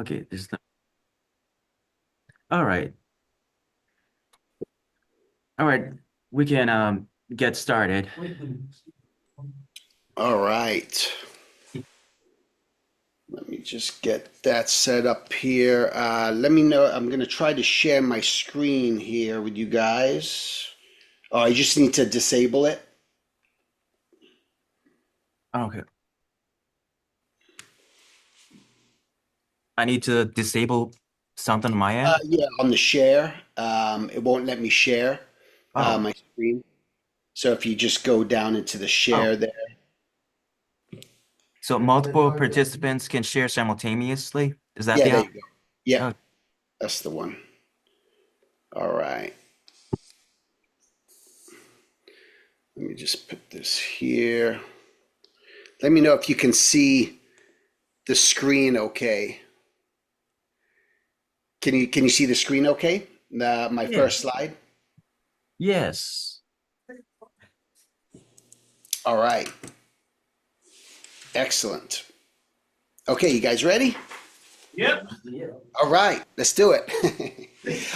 Okay, all right. All right. We can get started. All right. Let me just get that set up here. Let me know. I'm going to try to share my screen here with you guys. Oh, I just need to disable it. Okay. I need to disable something on my end. Yeah, on the share. It won't let me share Oh, my screen. So if you just go down into the oh. share there. So multiple participants can share simultaneously. Is that Yeah, the there you option? go. Yeah, Oh, that's the one. All right. Let me just put this here. Let me know if you can see the screen okay. Can you see the screen okay? My yeah. first slide. Yes. All right. Excellent. Okay, you guys ready? Yep. All right, let's do it.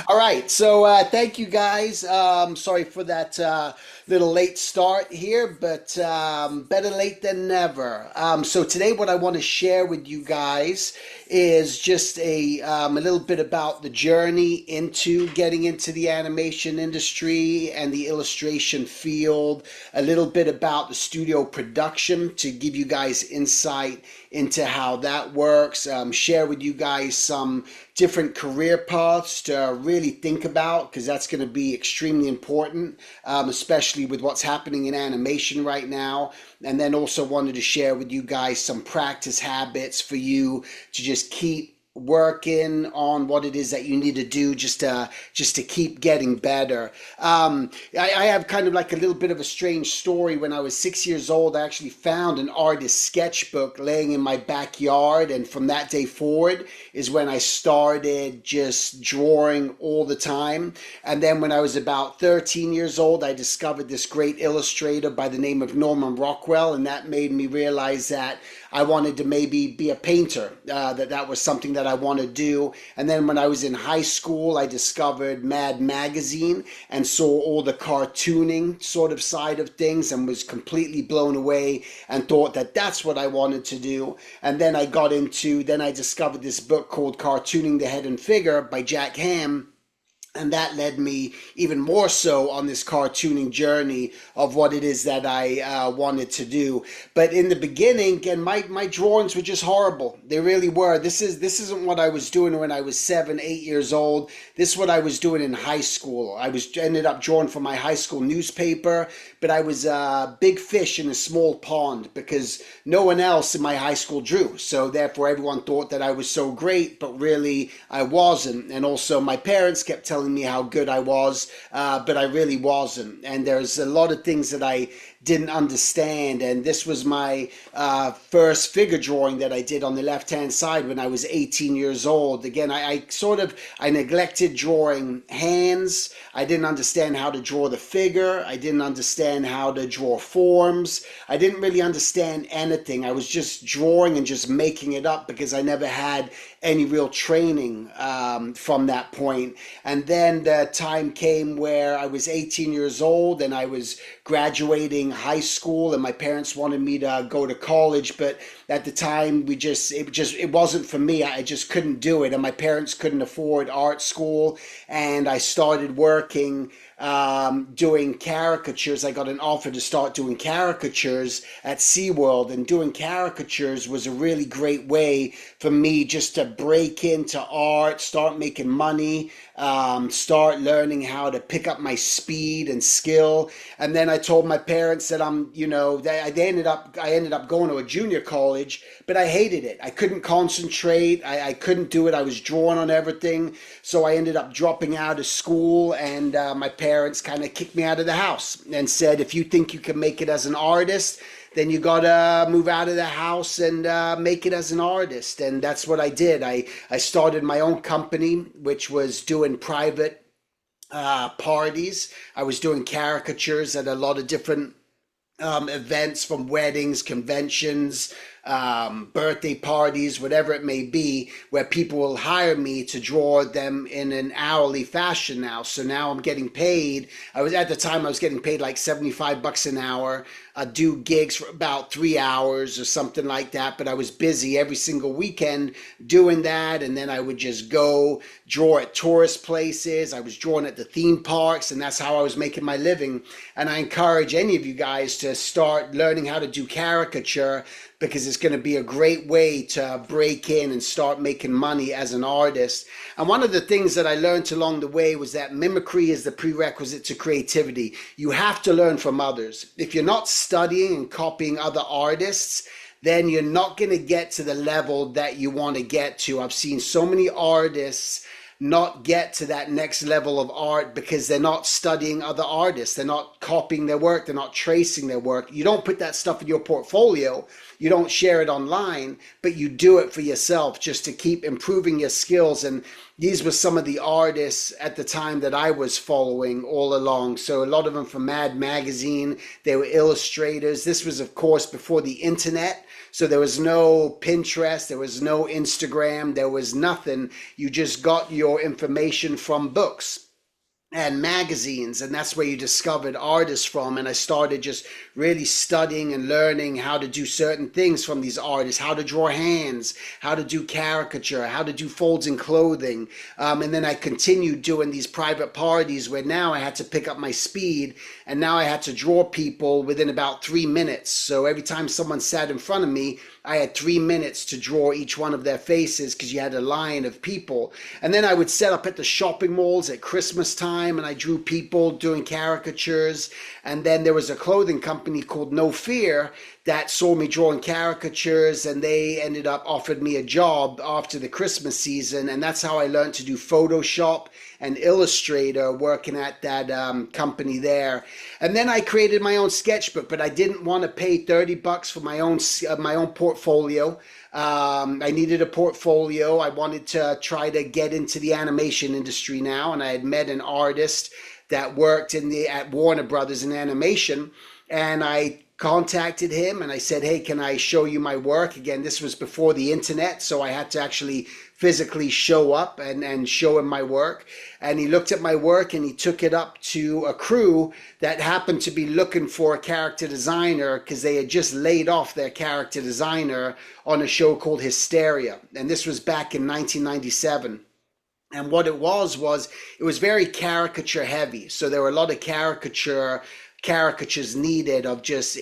All right, so thank you guys. Sorry for that little late start here, but better late than never. So today, what I want to share with you guys is just a little bit about the journey into getting into the animation industry and the illustration field. A little bit about the studio production to give you guys insight into how that works. Share with you guys some different career paths to really think about because that's going to be extremely important, especially with what's happening in animation right now. And then also wanted to share with you guys some practice habits for you to just keep working on what it is that you need to do just to keep getting better. I have kind of like a little bit of a strange story. When I was 6 years old, I actually found an artist's sketchbook laying in my backyard, and from that day forward is when I started just drawing all the time. And then when I was about 13 years old, I discovered this great illustrator by the name of Norman Rockwell, and that made me realize that I wanted to maybe be a painter, that was something that I want to do. And then when I was in high school, I discovered Mad Magazine and saw all the cartooning sort of side of things and was completely blown away and thought that that's what I wanted to do. And then I discovered this book called Cartooning the Head and Figure by Jack Ham, and that led me even more so on this cartooning journey of what it is that I wanted to do. But in the beginning, again, my drawings were just horrible. They really were. This isn't what I was doing when I was 7, 8 years old. This is what I was doing in high school. I was ended up drawing for my high school newspaper, but I was a big fish in a small pond because no one else in my high school drew. So therefore, everyone thought that I was so great, but really I wasn't. And also, my parents kept telling me how good I was, but I really wasn't. And there's a lot of things that I didn't understand. And this was my first figure drawing that I did on the left hand side when I was 18 years old. Again, I neglected drawing hands. I didn't understand how to draw the figure. I didn't understand how to draw forms. I didn't really understand anything. I was just drawing and just making it up because I never had any real training from that point. And then the time came where I was 18 years old and I was graduating high school, and my parents wanted me to go to college, but at the time it wasn't for me. I just couldn't do it, and my parents couldn't afford art school, and I started working doing caricatures. I got an offer to start doing caricatures at SeaWorld, and doing caricatures was a really great way for me just to break into art, start making money, start learning how to pick up my speed and skill. And then I told my parents that I ended up going to a junior college, but I hated it. I couldn't concentrate. I couldn't do it. I was drawing on everything. So I ended up dropping out of school, and my parents kind of kicked me out of the house and said, if you think you can make it as an artist, then you gotta move out of the house and make it as an artist. And that's what I did. I started my own company, which was doing private parties. I was doing caricatures at a lot of different events, from weddings, conventions, birthday parties, whatever it may be, where people will hire me to draw them in an hourly fashion now. So now I'm getting paid. I was at the time I was getting paid like $75 an hour. I do gigs for about 3 hours or something like that, but I was busy every single weekend doing that. And then I would just go draw at tourist places. I was drawing at the theme parks, and that's how I was making my living. And I encourage any of you guys to start learning how to do caricature, because it's going to be a great way to break in and start making money as an artist. And one of the things that I learned along the way was that mimicry is the prerequisite to creativity. You have to learn from others. If you're not studying and copying other artists, then you're not going to get to the level that you want to get to. I've seen so many artists not get to that next level of art because they're not studying other artists. They're not copying their work. They're not tracing their work. You don't put that stuff in your portfolio. You don't share it online, but you do it for yourself just to keep improving your skills. And these were some of the artists at the time that I was following all along. So a lot of them from Mad Magazine, they were illustrators. This was, of course, before the internet. So there was no Pinterest, there was no Instagram, there was nothing. You just got your information from books and magazines, and that's where you discovered artists from. And I started just really studying and learning how to do certain things from these artists, how to draw hands, how to do caricature, how to do folds in clothing. And then I continued doing these private parties where now I had to pick up my speed, and now I had to draw people within about 3 minutes. So every time someone sat in front of me, I had 3 minutes to draw each one of their faces, because you had a line of people. And then I would set up at the shopping malls at Christmas time, and I drew people doing caricatures. And then there was a clothing company called No Fear that saw me drawing caricatures, and they ended up offered me a job after the Christmas season. And that's how I learned to do Photoshop and Illustrator, working at that company there. And then I created my own sketchbook, but I didn't want to pay $30 for my own portfolio. I needed a portfolio. I wanted to try to get into the animation industry now, and I had met an artist that worked at Warner Brothers in animation, and I contacted him and I said, hey, can I show you my work? Again, this was before the internet, so I had to actually physically show up and show him my work. And he looked at my work and he took it up to a crew that happened to be looking for a character designer, because they had just laid off their character designer on a show called Hysteria. And this was back in 1997. And what it was it was very caricature heavy. So there were a lot of caricatures needed of just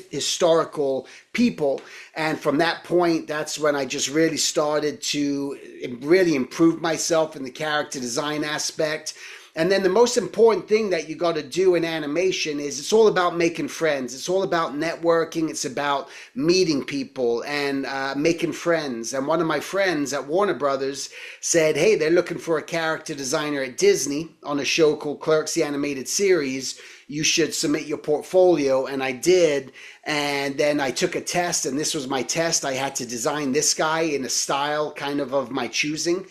historical people. And from that point, that's when I just really started to really improve myself in the character design aspect. And then the most important thing that you got to do in animation is it's all about making friends. It's all about networking. It's about meeting people and making friends. And one of my friends at Warner Brothers said, hey, they're looking for a character designer at Disney on a show called Clerks, the Animated Series. You should submit your portfolio. And I did. And then I took a test, and this was my test. I had to design this guy in a style kind of my choosing.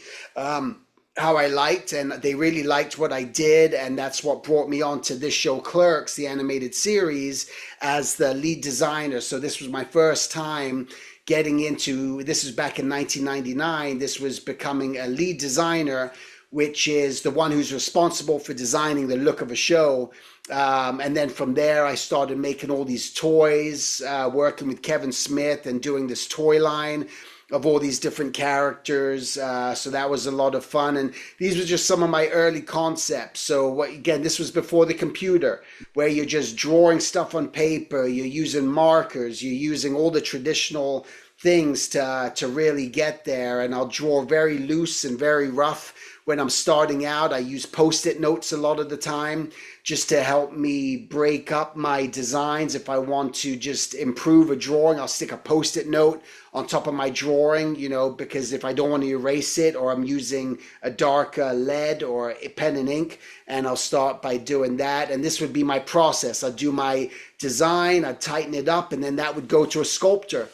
How I liked, and they really liked what I did, and that's what brought me on to this show, Clerks, the animated series, as the lead designer. So this was my first time getting into, this was back in 1999, this was becoming a lead designer, which is the one who's responsible for designing the look of a show. And then from there, I started making all these toys, working with Kevin Smith and doing this toy line of all these different characters. So that was a lot of fun. And these were just some of my early concepts. So again, this was before the computer, where you're just drawing stuff on paper, you're using markers, you're using all the traditional things to really get there. And I'll draw very loose and very rough when I'm starting out. I use Post-it notes a lot of the time just to help me break up my designs. If I want to just improve a drawing, I'll stick a Post-it note on top of my drawing, because if I don't want to erase it, or I'm using a dark lead or a pen and ink, and I'll start by doing that. And this would be my process. I'd do my design, I'd tighten it up, and then that would go to a sculptor.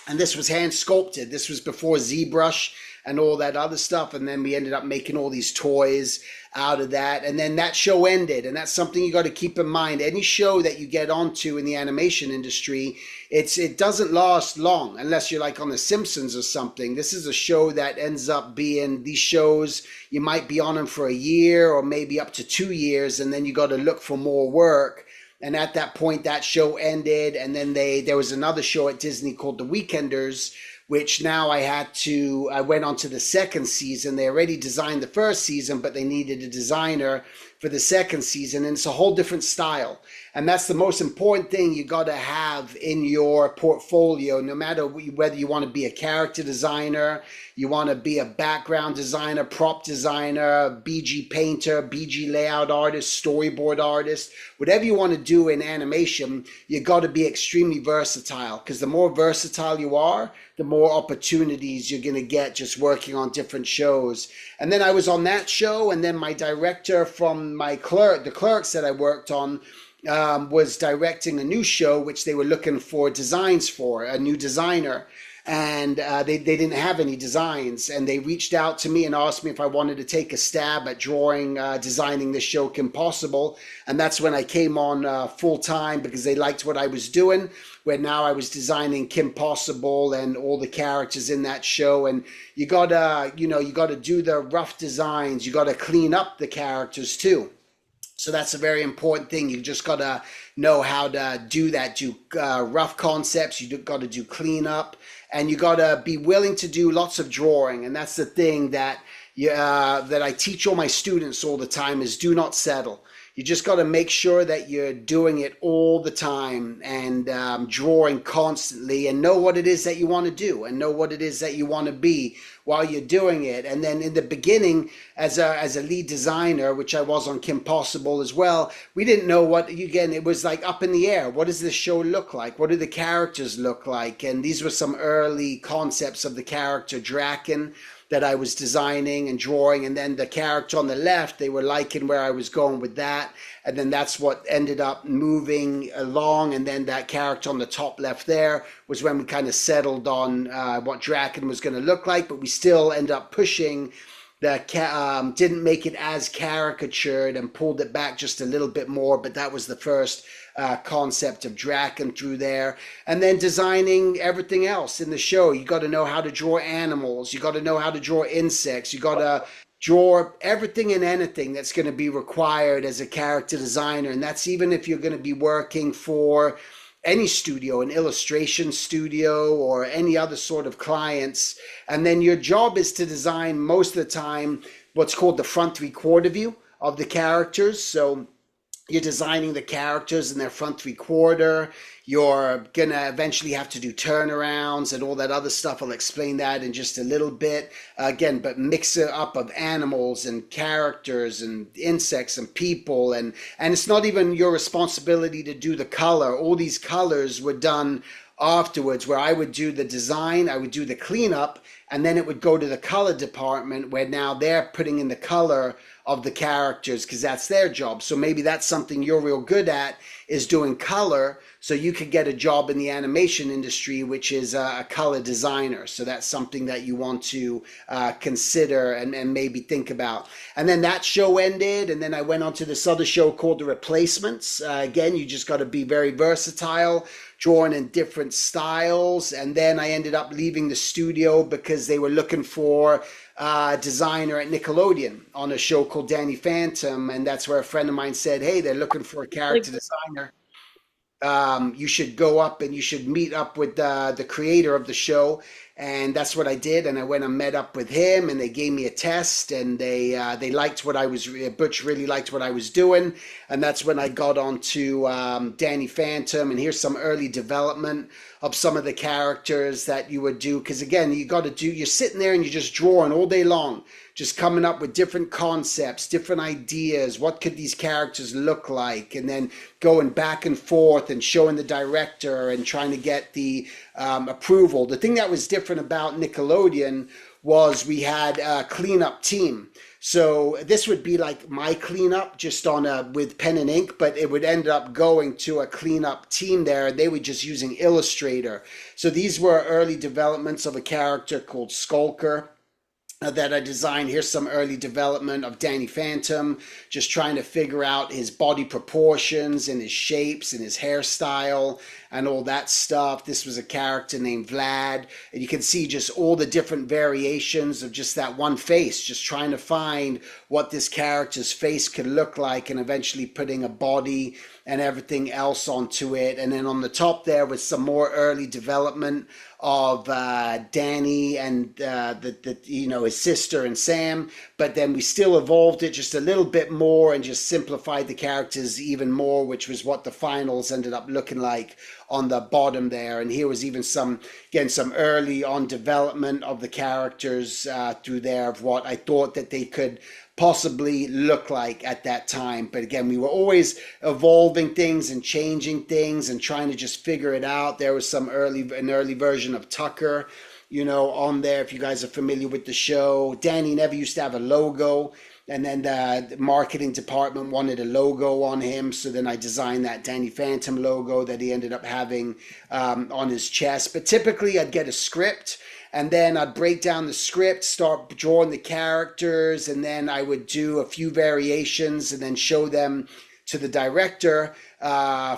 and this was hand sculpted. This was before ZBrush and all that other stuff. And then we ended up making all these toys out of that. And then that show ended. And that's something you got to keep in mind. Any show that you get onto in the animation industry, it doesn't last long unless you're like on The Simpsons or something. This is a show that ends up being these shows, you might be on them for a year or maybe up to 2 years, and then you got to look for more work. And at that point, that show ended, and then there was another show at Disney called The Weekenders, which now I went on to the second season. They already designed the first season, but they needed a designer for the second season, and it's a whole different style. And that's the most important thing you got to have in your portfolio, no matter whether you want to be a character designer, you want to be a background designer, prop designer, BG painter, BG layout artist, storyboard artist, whatever you want to do in animation, you got to be extremely versatile, because the more versatile you are, the more opportunities you're going to get just working on different shows. And then I was on that show, and then my director from the Clerks that I worked on, was directing a new show, which they were looking for designs for, a new designer. And they didn't have any designs. And they reached out to me and asked me if I wanted to take a stab at designing this show, Kim Possible. And that's when I came on full time, because they liked what I was doing, where now I was designing Kim Possible and all the characters in that show. And you gotta do the rough designs. You gotta clean up the characters too. So that's a very important thing. You just got to know how to do that, do rough concepts. You got to do cleanup, and you got to be willing to do lots of drawing. And that's the thing that that I teach all my students all the time, is do not settle. You just got to make sure that you're doing it all the time, and drawing constantly, and know what it is that you want to do, and know what it is that you want to be while you're doing it. And then in the beginning, as a lead designer, which I was on Kim Possible as well, we didn't know it was like up in the air. What does this show look like? What do the characters look like? And these were some early concepts of the character Draken that I was designing and drawing. And then the character on the left, they were liking where I was going with that. And then that's what ended up moving along. And then that character on the top left there was when we kind of settled on what Draken was going to look like. But we still end up pushing didn't make it as caricatured, and pulled it back just a little bit more. But that was the first concept of Draken through there. And then designing everything else in the show. You got to know how to draw animals. You got to know how to draw insects. You got to draw everything and anything that's going to be required as a character designer. And that's even if you're going to be working for any studio, an illustration studio, or any other sort of clients. And then your job is to design, most of the time, what's called the front three-quarter view of the characters. So you're designing the characters in their front three-quarter. You're gonna eventually have to do turnarounds and all that other stuff. I'll explain that in just a little bit. Again, but mix it up of animals and characters and insects and people. And it's not even your responsibility to do the color. All these colors were done afterwards, where I would do the design, I would do the cleanup, and then it would go to the color department, where now they're putting in the color of the characters, because that's their job. So maybe that's something you're real good at, is doing color, so you could get a job in the animation industry, which is a color designer. So that's something that you want to consider and maybe think about. And then that show ended, and then I went on to this other show called The Replacements. Again, you just got to be very versatile, drawing in different styles. And then I ended up leaving the studio because they were looking for a designer at Nickelodeon on a show called Danny Phantom. And that's where a friend of mine said, hey, they're looking for a character designer. You should go up and you should meet up with the creator of the show. And that's what I did. And I went and met up with him, and they gave me a test, and they liked what I was, Butch really liked what I was doing. And that's when I got on to Danny Phantom. And here's some early development of some of the characters that you would do. Because again, you're sitting there and you're just drawing all day long, just coming up with different concepts, different ideas. What could these characters look like? And then going back and forth and showing the director and trying to get the approval. The thing that was different about Nickelodeon was we had a cleanup team. So this would be like my cleanup just on a with pen and ink, but it would end up going to a cleanup team there, and they were just using Illustrator. So these were early developments of a character called Skulker that I designed. Here's some early development of Danny Phantom, just trying to figure out his body proportions and his shapes and his hairstyle and all that stuff. This was a character named Vlad, and you can see just all the different variations of just that one face, just trying to find what this character's face could look like and eventually putting a body and everything else onto it. And then on the top there was some more early development of Danny and his sister and Sam, but then we still evolved it just a little bit more and just simplified the characters even more, which was what the finals ended up looking like on the bottom there. And here was even some early on development of the characters through there of what I thought that they could possibly look like at that time. But again, we were always evolving things and changing things and trying to just figure it out. There was an early version of Tucker, on there, if you guys are familiar with the show. Danny never used to have a logo, and then the marketing department wanted a logo on him, so then I designed that Danny Phantom logo that he ended up having on his chest. But typically I'd get a script, and then I'd break down the script, start drawing the characters, and then I would do a few variations and then show them to the director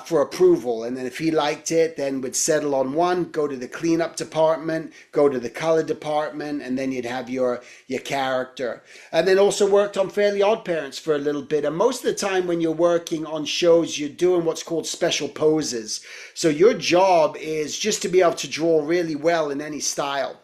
for approval. And then if he liked it, then would settle on one, go to the cleanup department, go to the color department, and then you'd have your character. And then also worked on Fairly Odd Parents for a little bit. And most of the time when you're working on shows, you're doing what's called special poses. So your job is just to be able to draw really well in any style.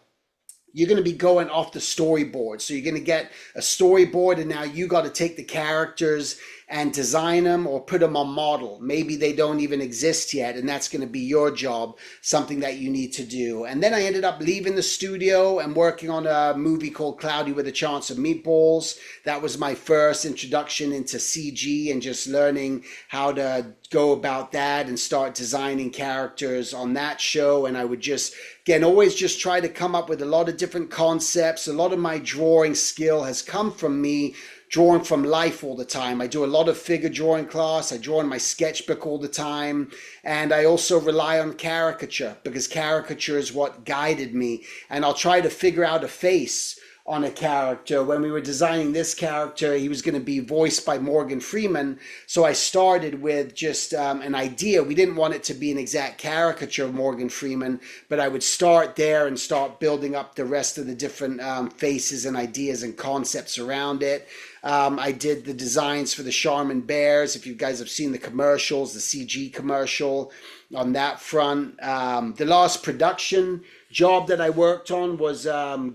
You're going to be going off the storyboard. So you're going to get a storyboard, and now you got to take the characters and design them or put them on model. Maybe they don't even exist yet, and that's going to be your job, something that you need to do. And then I ended up leaving the studio and working on a movie called Cloudy with a Chance of Meatballs. That was my first introduction into CG and just learning how to go about that and start designing characters on that show. And I would just, again, always just try to come up with a lot of different concepts. A lot of my drawing skill has come from me drawing from life all the time. I do a lot of figure drawing class. I draw in my sketchbook all the time. And I also rely on caricature, because caricature is what guided me. And I'll try to figure out a face on a character. When we were designing this character, he was going to be voiced by Morgan Freeman. So I started with just an idea. We didn't want it to be an exact caricature of Morgan Freeman, but I would start there and start building up the rest of the different faces and ideas and concepts around it. I did the designs for the Charmin Bears. If you guys have seen the commercials, the CG commercial on that front. The last production job that I worked on was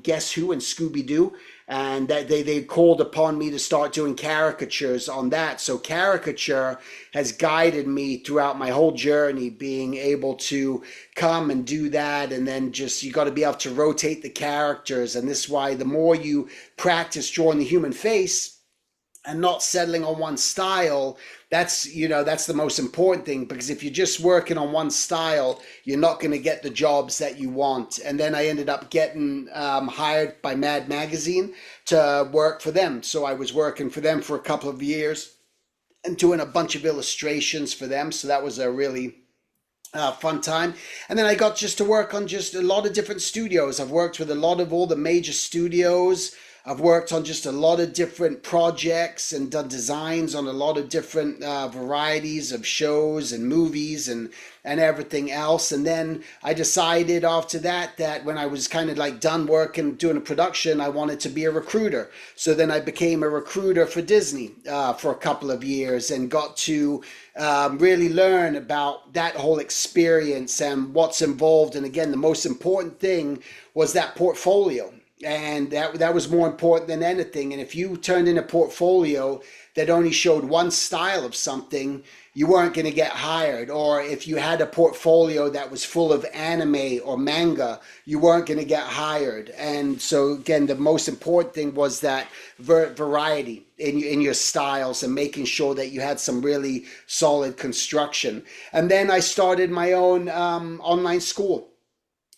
Guess Who and Scooby-Doo. And that they called upon me to start doing caricatures on that. So caricature has guided me throughout my whole journey, being able to come and do that. And then just, you got to be able to rotate the characters. And this is why the more you practice drawing the human face and not settling on one style, that's the most important thing, because if you're just working on one style, you're not going to get the jobs that you want. And then I ended up getting hired by Mad Magazine to work for them. So I was working for them for a couple of years and doing a bunch of illustrations for them. So that was a really fun time. And then I got just to work on just a lot of different studios. I've worked with a lot of all the major studios. I've worked on just a lot of different projects and done designs on a lot of different varieties of shows and movies and everything else. And then I decided after that when I was kind of like done working, doing a production, I wanted to be a recruiter. So then I became a recruiter for Disney for a couple of years and got to really learn about that whole experience and what's involved. And again, the most important thing was that portfolio. And that was more important than anything. And if you turned in a portfolio that only showed one style of something, you weren't going to get hired. Or if you had a portfolio that was full of anime or manga, you weren't going to get hired. And so again, the most important thing was that variety in your styles and making sure that you had some really solid construction. And then I started my own online school.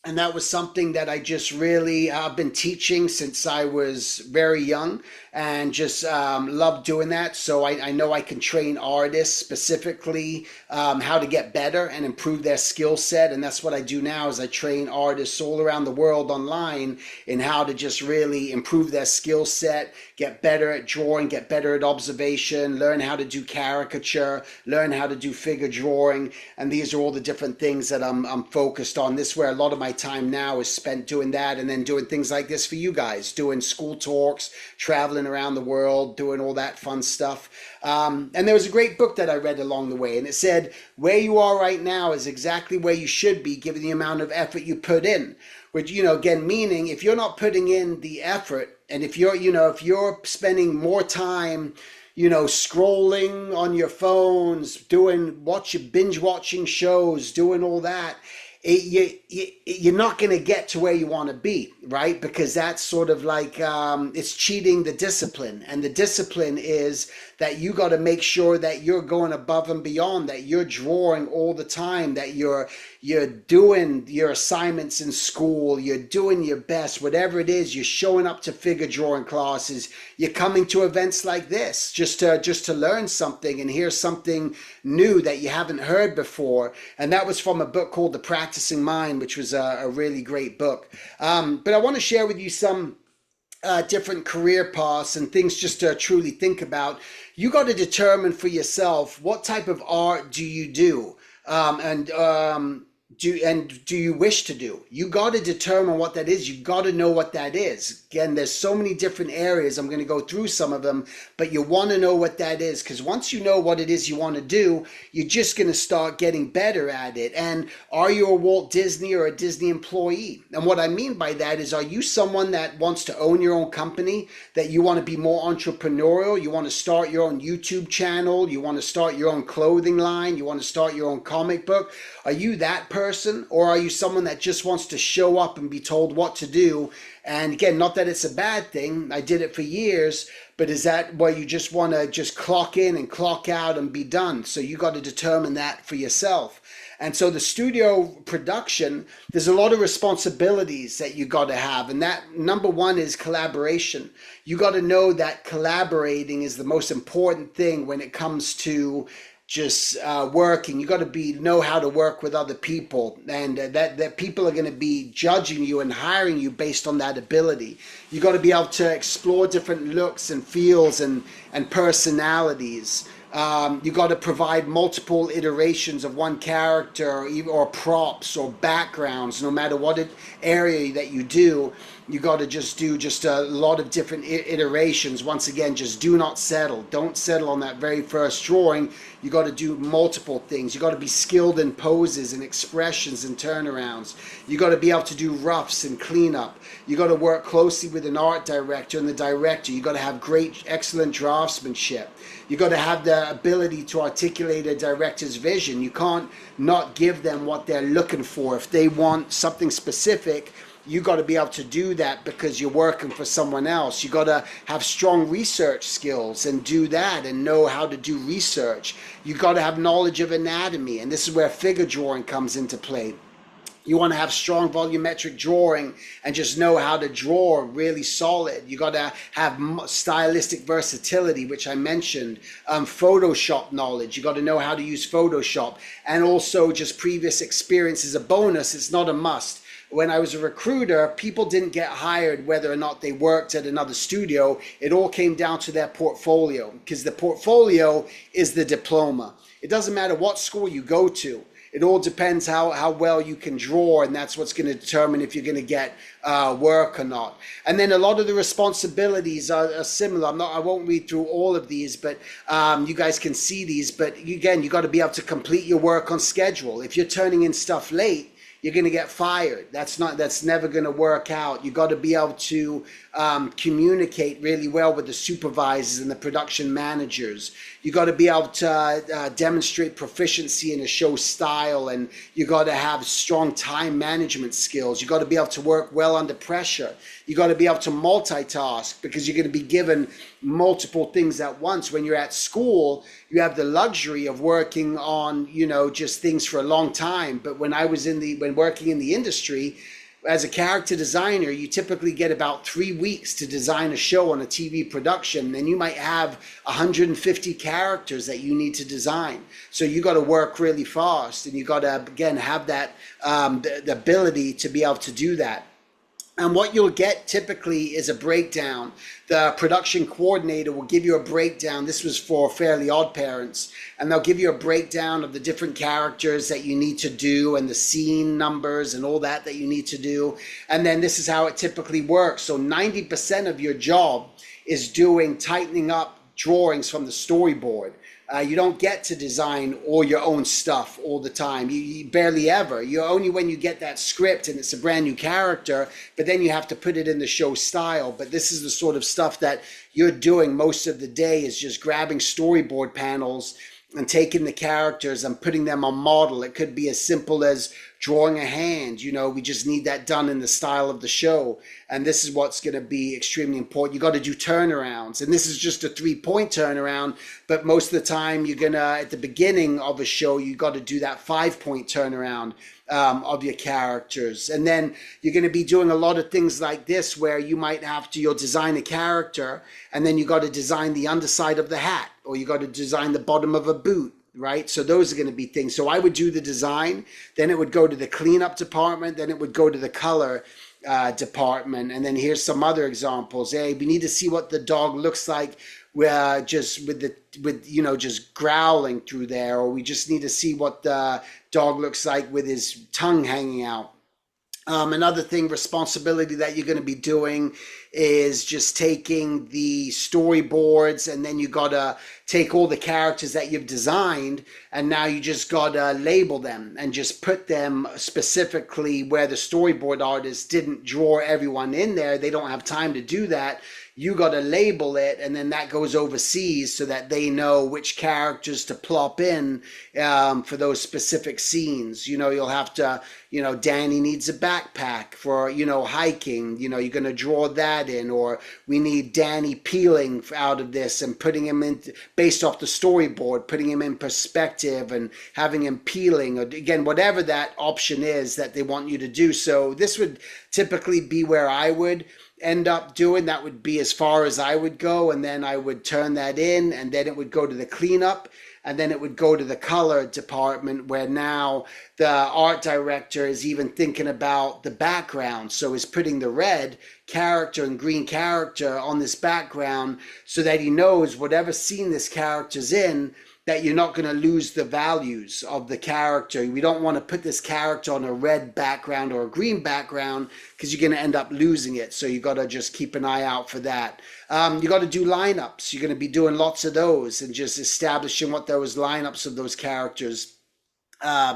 And that was something that I just really, I've been teaching since I was very young. and just love doing that. So I know I can train artists specifically how to get better and improve their skill set. And that's what I do now is I train artists all around the world online in how to just really improve their skill set, get better at drawing, get better at observation, learn how to do caricature, learn how to do figure drawing. And these are all the different things that I'm focused on. This is where a lot of my time now is spent doing that, and then doing things like this for you guys, doing school talks, traveling around the world, doing all that fun stuff. And there was a great book that I read along the way, and it said, where you are right now is exactly where you should be given the amount of effort you put in. Which, again, meaning if you're not putting in the effort, and if you're spending more time, scrolling on your phones, binge watching shows, doing all that, you're not going to get to where you want to be, right? Because that's sort of like it's cheating the discipline, and the discipline is that you got to make sure that you're going above and beyond, that you're drawing all the time, that you're doing your assignments in school, you're doing your best, whatever it is, you're showing up to figure drawing classes, you're coming to events like this just to learn something and hear something new that you haven't heard before. And that was from a book called The Practicing Mind, which was a really great book. But I want to share with you some different career paths and things just to truly think about. You got to determine for yourself, what type of art do you do, and do you wish to do? You got to determine what that is. You got to know what that is. Again, there's so many different areas. I'm going to go through some of them, but you want to know what that is, because once you know what it is you want to do, you're just going to start getting better at it. And are you a Walt Disney or a Disney employee? And what I mean by that is, are you someone that wants to own your own company, that you want to be more entrepreneurial, you want to start your own YouTube channel, you want to start your own clothing line, you want to start your own comic book? Are you that person, or are you someone that just wants to show up and be told what to do? And again, not that it's a bad thing, I did it for years, but is that where you just want to just clock in and clock out and be done? So you got to determine that for yourself. And so the studio production, there's a lot of responsibilities that you got to have. And that number one is collaboration. You got to know that collaborating is the most important thing when it comes to just working. You got to know how to work with other people, and that people are going to be judging you and hiring you based on that ability. You got to be able to explore different looks and feels and personalities. You got to provide multiple iterations of one character, or props or backgrounds, no matter what area that you do. You got to just do a lot of different iterations. Once again, just do not settle. Don't settle on that very first drawing. You got to do multiple things. You got to be skilled in poses and expressions and turnarounds. You got to be able to do roughs and cleanup. You got to work closely with an art director and the director. You got to have excellent draftsmanship. You got to have the ability to articulate a director's vision. You can't not give them what they're looking for. If they want something specific, you got to be able to do that because you're working for someone else. You got to have strong research skills and do that and know how to do research. You got to have knowledge of anatomy, and this is where figure drawing comes into play. You want to have strong volumetric drawing and just know how to draw really solid. You got to have stylistic versatility, which I mentioned, Photoshop knowledge. You got to know how to use Photoshop, and also just previous experience is a bonus. It's not a must. When I was a recruiter, people didn't get hired whether or not they worked at another studio. It all came down to their portfolio, because the portfolio is the diploma. It doesn't matter what school you go to. It all depends how well you can draw, and that's what's going to determine if you're going to get work or not. And then a lot of the responsibilities are similar. I won't read through all of these, but you guys can see these. But again, you got to be able to complete your work on schedule. If you're turning in stuff late, you're going to get fired. That's never going to work out. You got to be able to communicate really well with the supervisors and the production managers. You got to be able to demonstrate proficiency in a show style, and you got to have strong time management skills. You got to be able to work well under pressure. You got to be able to multitask, because you're going to be given multiple things at once. When you're at school, you have the luxury of working on, just things for a long time. But when working in the industry, As a character designer, you typically get about 3 weeks to design a show on a TV production, and you might have 150 characters that you need to design. So you got to work really fast, and you got to again have that the ability to be able to do that. And what you'll get typically is a breakdown. The production coordinator will give you a breakdown. This was for Fairly Odd Parents. And they'll give you a breakdown of the different characters that you need to do and the scene numbers and all that you need to do. And then this is how it typically works. So 90% of your job is doing tightening up drawings from the storyboard. You don't get to design all your own stuff all the time. You barely ever. You only when you get that script and it's a brand new character, but then you have to put it in the show style. But this is the sort of stuff that you're doing most of the day, is just grabbing storyboard panels and taking the characters and putting them on model. It could be as simple as drawing a hand. We just need that done in the style of the show. And this is what's going to be extremely important. You got to do turnarounds. And this is just a 3-point turnaround. But most of the time, you're going to, at the beginning of a show, you got to do that 5-point turnaround of your characters. And then you're going to be doing a lot of things like this, where you might have to, you'll design a character, and then you got to design the underside of the hat, or you got to design the bottom of a boot. Right? So those are going to be things. So I would do the design, then it would go to the cleanup department, then it would go to the color department. And then here's some other examples. Hey, we need to see what the dog looks like just just growling through there, or we just need to see what the dog looks like with his tongue hanging out. Another thing, responsibility that you're going to be doing is just taking the storyboards, and then you got to take all the characters that you've designed, and now you just got to label them and just put them specifically where the storyboard artist didn't draw everyone in there. They don't have time to do that. You got to label it, and then that goes overseas so that they know which characters to plop in for those specific scenes. You'll have to, Danny needs a backpack for, hiking. You're going to draw that in, or we need Danny peeling out of this and putting him in, based off the storyboard, putting him in perspective and having him peeling, or again, whatever that option is that they want you to do. So this would typically be where I would end up doing. That would be as far as I would go, and then I would turn that in, and then it would go to the cleanup, and then it would go to the color department, where now the art director is even thinking about the background, so is putting the red character and green character on this background so that he knows whatever scene this character's in, that you're not going to lose the values of the character. We don't want to put this character on a red background or a green background, because you're going to end up losing it. So you got to just keep an eye out for that. You got to do lineups. You're going to be doing lots of those and just establishing what those lineups of those characters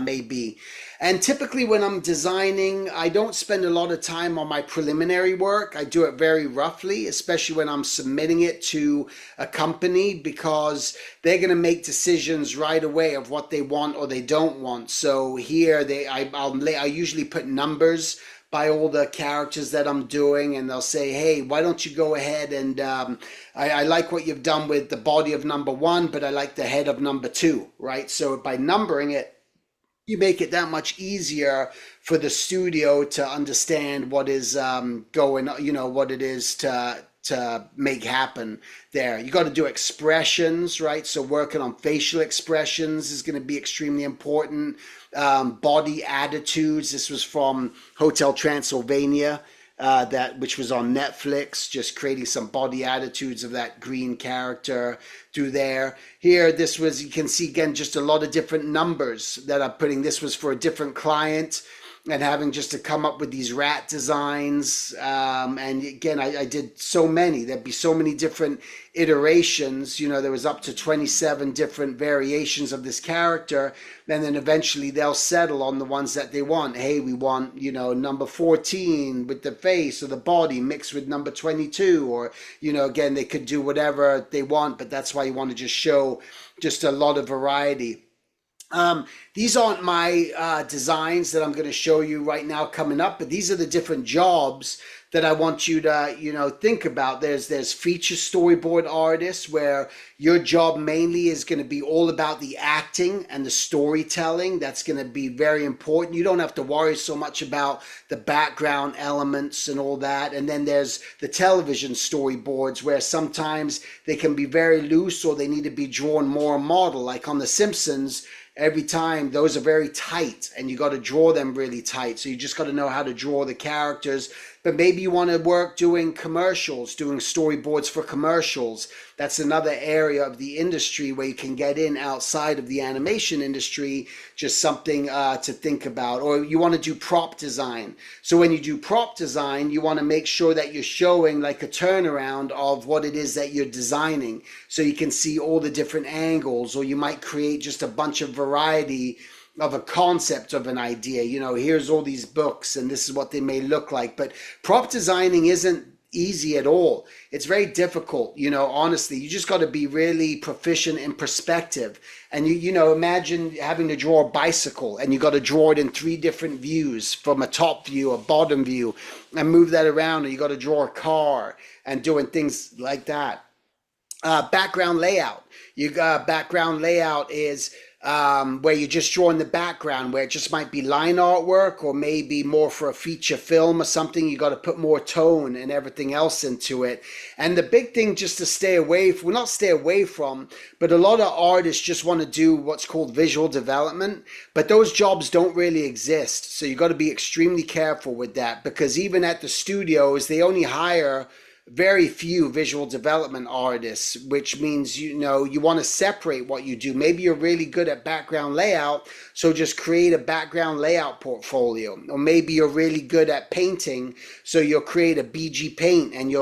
may be. And typically when I'm designing, I don't spend a lot of time on my preliminary work. I do it very roughly, especially when I'm submitting it to a company, because they're going to make decisions right away of what they want or they don't want. So here I usually put numbers by all the characters that I'm doing, and they'll say, hey, why don't you go ahead and I like what you've done with the body of number 1, but I like the head of number 2, right? So by numbering it, you make it that much easier for the studio to understand what is going, what it is to make happen there. You got to do expressions, right? So working on facial expressions is going to be extremely important. Body attitudes. This was from Hotel Transylvania, which was on Netflix, just creating some body attitudes of that green character through there. Here, this was, you can see again, just a lot of different numbers that I'm putting. This was for a different client, and having just to come up with these rat designs. And again, I did so many. There'd be so many different iterations. There was up to 27 different variations of this character. And then eventually they'll settle on the ones that they want. Hey, we want, number 14 with the face or the body mixed with number 22. Or, again, they could do whatever they want, but that's why you want to just show just a lot of variety. These aren't my designs that I'm going to show you right now coming up, but these are the different jobs that I want you to, think about. There's feature storyboard artists where your job mainly is going to be all about the acting and the storytelling. That's going to be very important. You don't have to worry so much about the background elements and all that. And then there's the television storyboards where sometimes they can be very loose or they need to be drawn more model. Like on The Simpsons, every time those are very tight and you got to draw them really tight. So you just got to know how to draw the characters. But maybe you want to work doing commercials, doing storyboards for commercials. That's another area of the industry where you can get in outside of the animation industry. Just something to think about. Or you want to do prop design. So when you do prop design, you want to make sure that you're showing like a turnaround of what it is that you're designing. So you can see all the different angles, or you might create just a bunch of variety of a concept of an idea. Here's all these books and this is what they may look like. But prop designing isn't easy at all. It's very difficult, honestly. You just got to be really proficient in perspective. And imagine having to draw a bicycle and you got to draw it in three different views, from a top view, a bottom view, and move that around. And you got to draw a car and doing things like that. Background layout. Background layout is where you're just drawing the background, where it just might be line artwork, or maybe more for a feature film or something. You got to put more tone and everything else into it. And the big thing just to stay away from, well, not stay away from, but a lot of artists just want to do what's called visual development, but those jobs don't really exist. So you got to be extremely careful with that, because even at the studios, they only hire very few visual development artists, which means you want to separate what you do. Maybe you're really good at background layout, so just create a background layout portfolio. Or maybe you're really good at painting, so you'll create a BG paint, and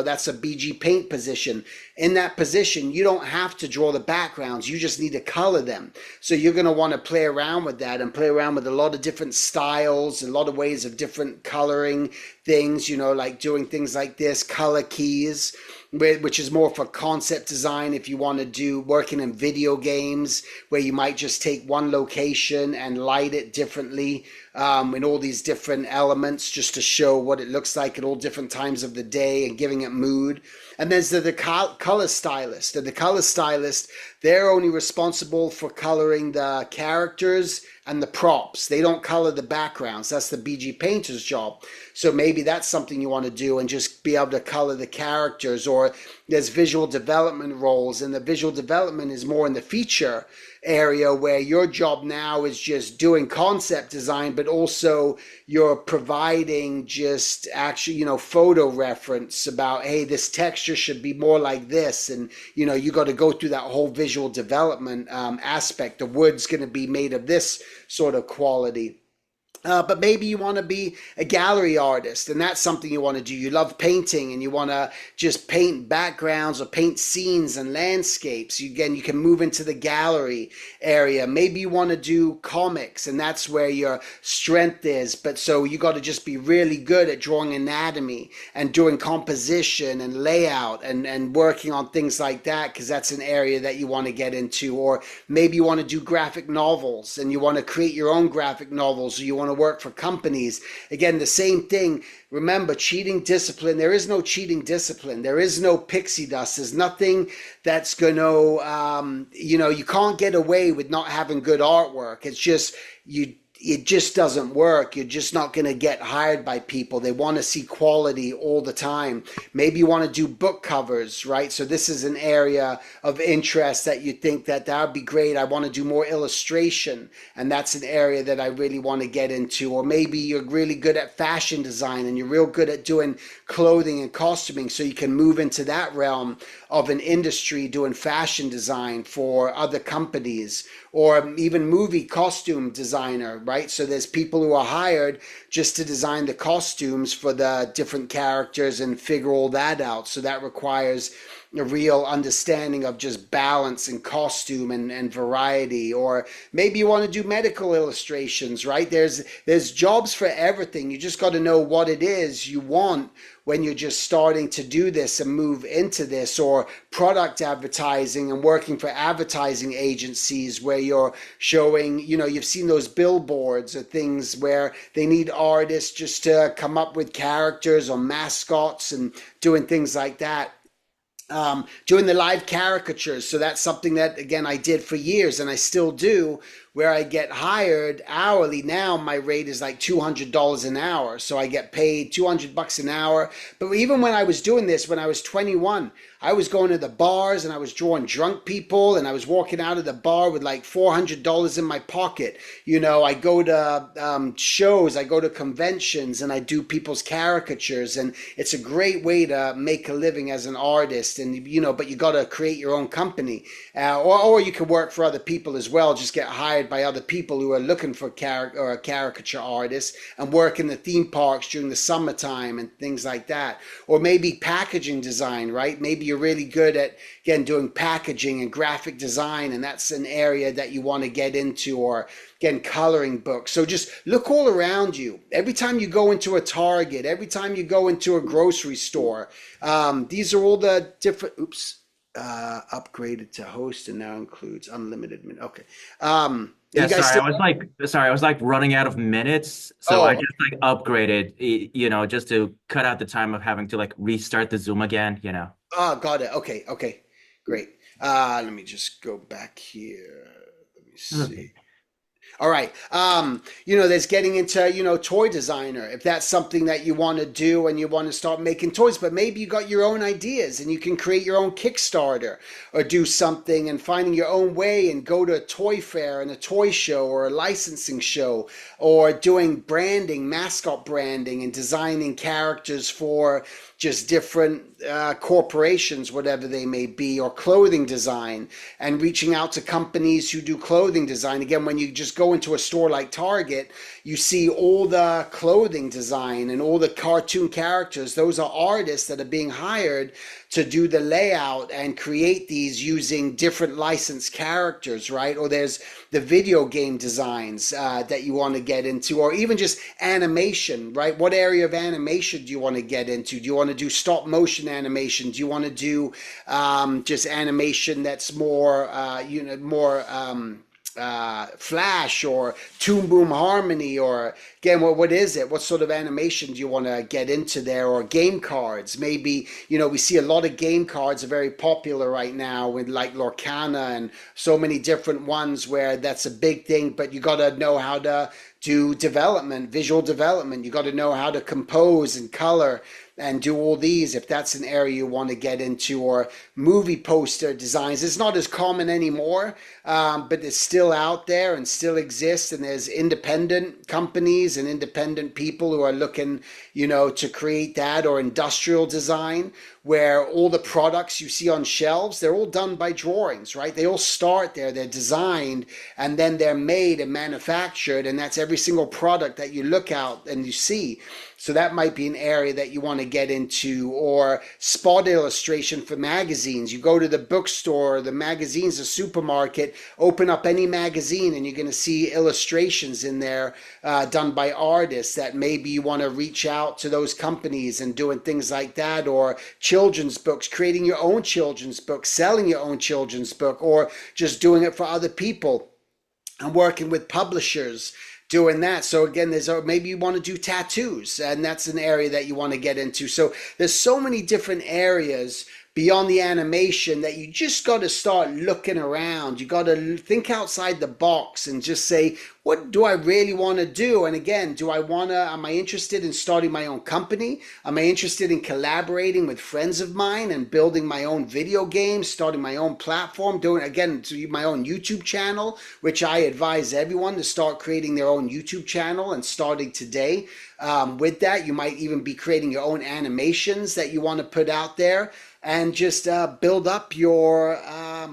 that's a BG paint position. In that position, you don't have to draw the backgrounds, you just need to color them. So you're going to want to play around with that and play around with a lot of different styles, a lot of ways of different coloring things, like doing things like this, color keys, which is more for concept design. If you want to do working in video games, where you might just take one location and light it differently in all these different elements, just to show what it looks like at all different times of the day and giving it mood. And there's the color stylist. And the color stylist, they're only responsible for coloring the characters and the props. They don't color the backgrounds. That's the BG painter's job. So maybe that's something you want to do, and just be able to color the characters. Or there's visual development roles, and the visual development is more in the feature area, where your job now is just doing concept design, but also you're providing just actually, photo reference about, hey, this texture should be more like this. And, you got to go through that whole visual development aspect. The wood's going to be made of this sort of quality. But maybe you want to be a gallery artist, and that's something you want to do. You love painting and you want to just paint backgrounds or paint scenes and landscapes. You can move into the gallery area. Maybe you want to do comics, and that's where your strength is. But so you got to just be really good at drawing anatomy and doing composition and layout and working on things like that, because that's an area that you want to get into. Or maybe you want to do graphic novels and you want to create your own graphic novels, or you want to work for companies. Again, the same thing. Remember, cheating discipline. There is no cheating discipline. There is no pixie dust. There's nothing that's going to, you can't get away with not having good artwork. It's just, it just doesn't work. You're just not going to get hired by people. They want to see quality all the time. Maybe you want to do book covers, right? So this is an area of interest that you think that would be great. I want to do more illustration, and that's an area that I really want to get into. Or maybe you're really good at fashion design and you're real good at doing clothing and costuming, so you can move into that realm of an industry doing fashion design for other companies. Or even movie costume designer, right? So there's people who are hired just to design the costumes for the different characters and figure all that out. So that requires a real understanding of just balance and costume and variety. Or maybe you want to do medical illustrations, right? There's jobs for everything. You just got to know what it is you want when you're just starting to do this and move into this, or product advertising and working for advertising agencies where you're showing, you've seen those billboards or things where they need artists just to come up with characters or mascots and doing things like that, doing the live caricatures. So that's something that, again, I did for years and I still do, where I get hired hourly. Now my rate is like $200 an hour. So I get paid $200 an hour. But even when I was doing this, when I was 21, I was going to the bars and I was drawing drunk people, and I was walking out of the bar with like $400 in my pocket. I go to shows, I go to conventions, and I do people's caricatures, and it's a great way to make a living as an artist. And but you got to create your own company, or you can work for other people as well. Just get hired by other people who are looking for a caricature artist, and work in the theme parks during the summertime and things like that. Or maybe packaging design, right? Maybe you're really good at, again, doing packaging and graphic design, and that's an area that you want to get into. Or again, coloring books. So just look all around you. Every time you go into a Target, every time you go into a grocery store, these are all the different, upgraded to host and now includes unlimited minutes. Okay. Yeah, You guys still? sorry, I was like running out of minutes, so I Oh, just like upgraded, just to cut out the time of having to like restart the Zoom again. oh, got it. Okay, okay, great. Let me just go back here. Let me Okay. see. All right. There's getting into, toy designer. If that's something that you want to do and you want to start making toys, but maybe you got your own ideas and you can create your own Kickstarter or do something and finding your own way and go to a toy fair and a toy show or a licensing show, or doing branding, mascot branding, and designing characters for just different corporations, whatever they may be, or clothing design, and reaching out to companies who do clothing design. Again, when you just go into a store like Target, you see all the clothing design and all the cartoon characters. Those are artists that are being hired to do the layout and create these using different licensed characters, right? Or there's the video game designs that you want to get into, or even just animation, right? What area of animation do you want to get into? Do you want to do stop motion animation? Do you want to do just animation that's more, Flash or Toon Boom Harmony? Or again, what is it? What sort of animation do you want to get into there? Or game cards? Maybe, we see a lot of game cards are very popular right now with like Lorcana and so many different ones where that's a big thing, but you got to know how to do development, visual development. You got to know how to compose and color and do all these, if that's an area you want to get into. Or movie poster designs. It's not as common anymore, but it's still out there and still exists. And there's independent companies and independent people who are looking, to create that. Or industrial design, where all the products you see on shelves, they're all done by drawings, right? They all start there, they're designed, and then they're made and manufactured, and that's every single product that you look out and you see. So that might be an area that you want to get into. Or spot illustration for magazines. You go to the bookstore, the magazines, the supermarket, open up any magazine, and you're going to see illustrations in there done by artists, that maybe you want to reach out to those companies and doing things like that. Or children's books, creating your own children's book, selling your own children's book, or just doing it for other people and working with publishers doing that. So again, maybe you want to do tattoos, and that's an area that you want to get into. So there's so many different areas beyond the animation that you just got to start looking around. You got to think outside the box and just say, what do I really want to do? And again, am I interested in starting my own company? Am I interested in collaborating with friends of mine and building my own video games, starting my own platform, doing, again, my own YouTube channel, which I advise everyone to start creating their own YouTube channel and starting today. With that, you might even be creating your own animations that you want to put out there, and just build up your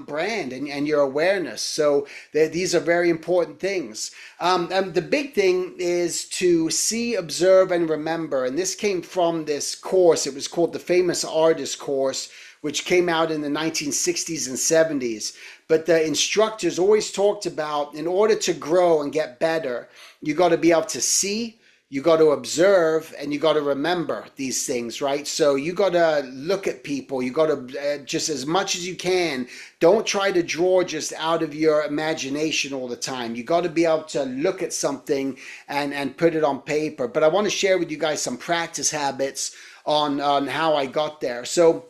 brand and your awareness. So these are very important things. And the big thing is to see, observe, and remember. And this came from this course. It was called the Famous Artist Course, which came out in the 1960s and 70s. But the instructors always talked about, in order to grow and get better, you got to be able to see, you got to observe, and you got to remember these things, right? So you got to look at people. You got to just as much as you can. Don't try to draw just out of your imagination all the time. You got to be able to look at something and put it on paper. But I want to share with you guys some practice habits on how I got there. So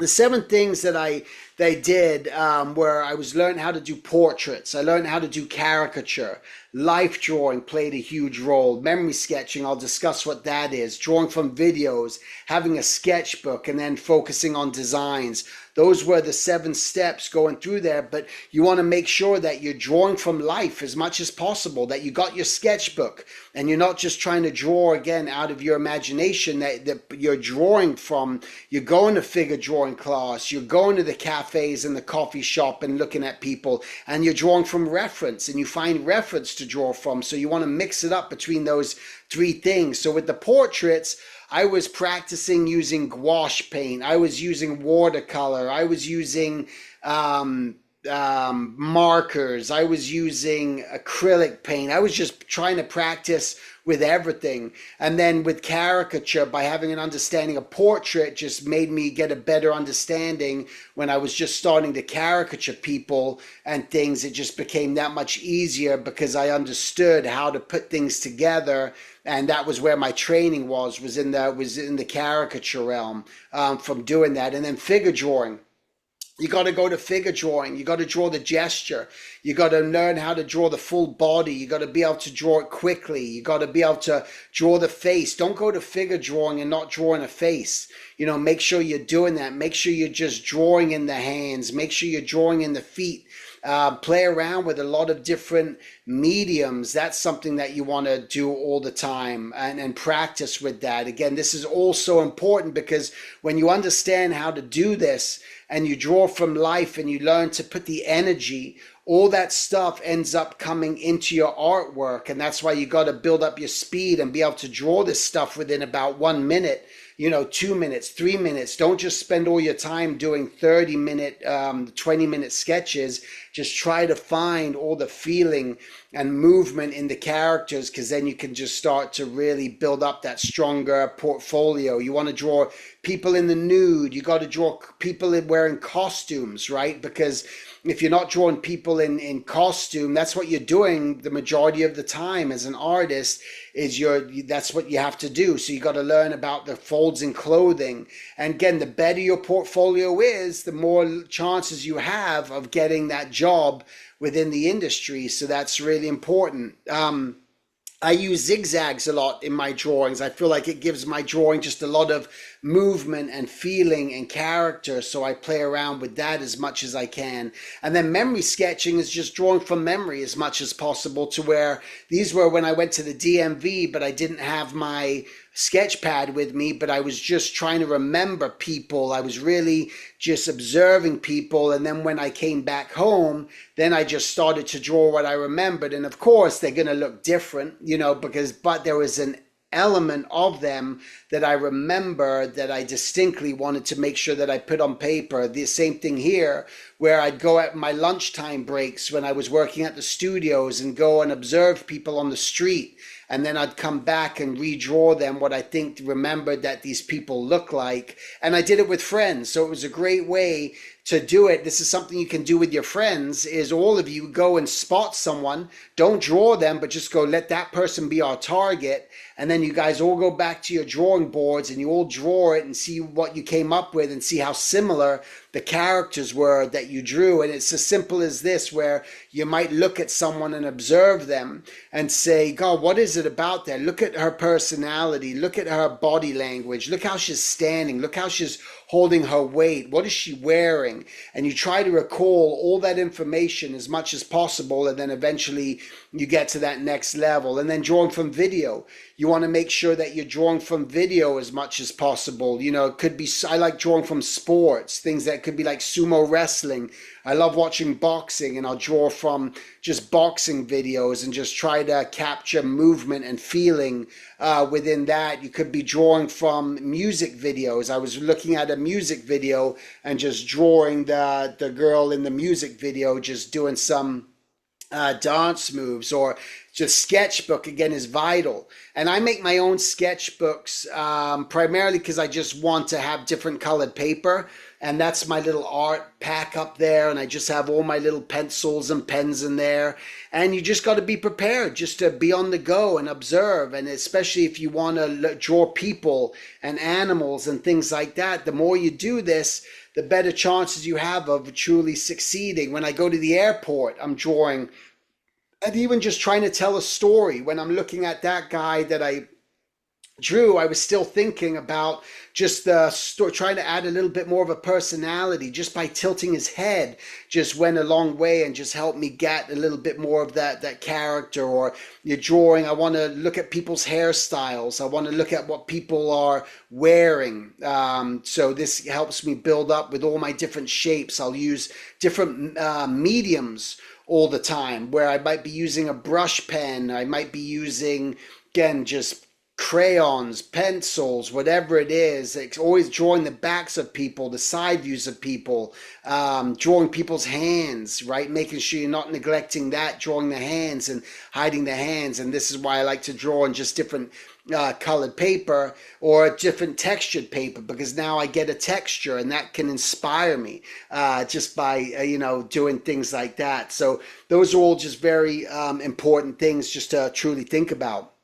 the 7 things that they did where I was learning how to do portraits. I learned how to do caricature. Life drawing played a huge role. Memory sketching, I'll discuss what that is. Drawing from videos, having a sketchbook, and then focusing on designs. Those were the 7 steps going through there, but you want to make sure that you're drawing from life as much as possible, that you got your sketchbook and you're not just trying to draw again out of your imagination, that you're drawing from, you're going to figure drawing class, you're going to the cafes and the coffee shop and looking at people, and you're drawing from reference, and you find reference to draw from. So you want to mix it up between those 3 things. So with the portraits, I was practicing using gouache paint. I was using watercolor. I was using markers. I was using acrylic paint. I was just trying to practice with everything. And then with caricature, by having an understanding of portrait, just made me get a better understanding when I was just starting to caricature people and things. It just became that much easier because I understood how to put things together. And that was where my training was in the caricature realm, from doing that. And then figure drawing. You got to go to figure drawing. You got to draw the gesture. You got to learn how to draw the full body. You got to be able to draw it quickly. You got to be able to draw the face. Don't go to figure drawing and not drawing a face. Make sure you're doing that. Make sure you're just drawing in the hands. Make sure you're drawing in the feet. Play around with a lot of different mediums. That's something that you want to do all the time and practice with that. Again, this is also important because when you understand how to do this and you draw from life and you learn to put the energy, all that stuff ends up coming into your artwork. And that's why you got to build up your speed and be able to draw this stuff within about 1 minute. 2 minutes, 3 minutes. Don't just spend all your time doing 30-minute, 20-minute sketches. Just try to find all the feeling and movement in the characters, because then you can just start to really build up that stronger portfolio. You want to draw people in the nude. You got to draw people wearing costumes, right? Because if you're not drawing people in costume, that's what you're doing the majority of the time as an artist, that's what you have to do. So you got to learn about the folds in clothing. And again, the better your portfolio is, the more chances you have of getting that job within the industry. So that's really important. I use zigzags a lot in my drawings. I feel like it gives my drawing just a lot of movement and feeling and character. So I play around with that as much as I can. And then memory sketching is just drawing from memory as much as possible, to where these were when I went to the DMV, but I didn't have my sketch pad with me, but I was just trying to remember people. I was really just observing people. And then when I came back home, then I just started to draw what I remembered. And of course, they're going to look different, but there was an element of them that I remember that I distinctly wanted to make sure that I put on paper. The same thing here, where I'd go at my lunchtime breaks when I was working at the studios and go and observe people on the street. And then I'd come back and redraw them, what I think remembered that these people look like. And I did it with friends. So it was a great way to do it. This is something you can do with your friends, is all of you go and spot someone. Don't draw them, but just go, let that person be our target. And then you guys all go back to your drawing boards and you all draw it and see what you came up with and see how similar the characters were that you drew. And it's as simple as this, where you might look at someone and observe them and say, God, what is it about that? Look at her personality. Look at her body language. Look how she's standing. Look how she's holding her weight. What is she wearing? And you try to recall all that information as much as possible, and then eventually you get to that next level. And then drawing from video. You want to make sure that you're drawing from video as much as possible. It could be, I like drawing from sports, things that could be like sumo wrestling. I love watching boxing, and I'll draw from just boxing videos and just try to capture movement and feeling within that. You could be drawing from music videos. I was looking at a music video and just drawing the girl in the music video, just doing some dance moves, or just sketchbook again is vital. And I make my own sketchbooks primarily because I just want to have different colored paper. And that's my little art pack up there. And I just have all my little pencils and pens in there. And you just got to be prepared just to be on the go and observe. And especially if you want to draw people and animals and things like that, the more you do this, the better chances you have of truly succeeding. When I go to the airport, I'm drawing and even just trying to tell a story. When I'm looking at that guy that I drew, I was still thinking about just the story, trying to add a little bit more of a personality just by tilting his head. Just went a long way and just helped me get a little bit more of that character. Or you're drawing, I want to look at people's hairstyles. I want to look at what people are wearing. So this helps me build up with all my different shapes. I'll use different mediums all the time, where I might be using a brush pen, I might be using, again, just crayons, pencils, whatever it is. It's always drawing the backs of people, the side views of people, drawing people's hands, right? Making sure you're not neglecting that, drawing the hands and hiding the hands. And this is why I like to draw on just different colored paper or different textured paper, because now I get a texture and that can inspire me just by doing things like that. So those are all just very important things just to truly think about.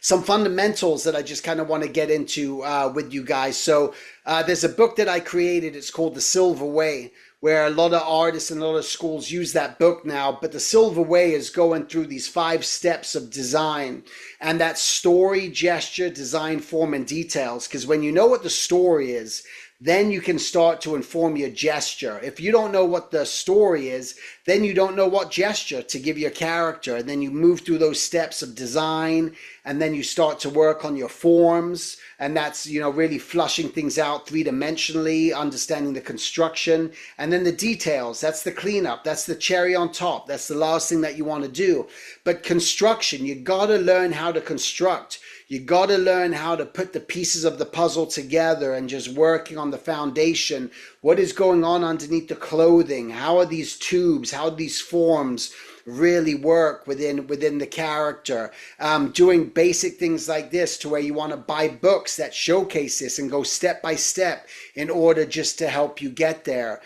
Some fundamentals that I just kind of want to get into with you guys. So there's a book that I created. It's called The Silver Way, where a lot of artists and a lot of schools use that book now. But The Silver Way is going through these 5 steps of design, and that story, gesture, design, form, and details. Because when you know what the story is, then you can start to inform your gesture. If you don't know what the story is, then you don't know what gesture to give your character. And then you move through those steps of design, and then you start to work on your forms. And that's, really flushing things out 3-dimensionally, understanding the construction. And then the details, that's the cleanup. That's the cherry on top. That's the last thing that you want to do. But construction, you got to learn how to construct. You got to learn how to put the pieces of the puzzle together and just working on the foundation. What is going on underneath the clothing? How are these tubes? How do these forms really work within the character? Doing basic things like this, to where you want to buy books that showcase this and go step by step in order just to help you get there.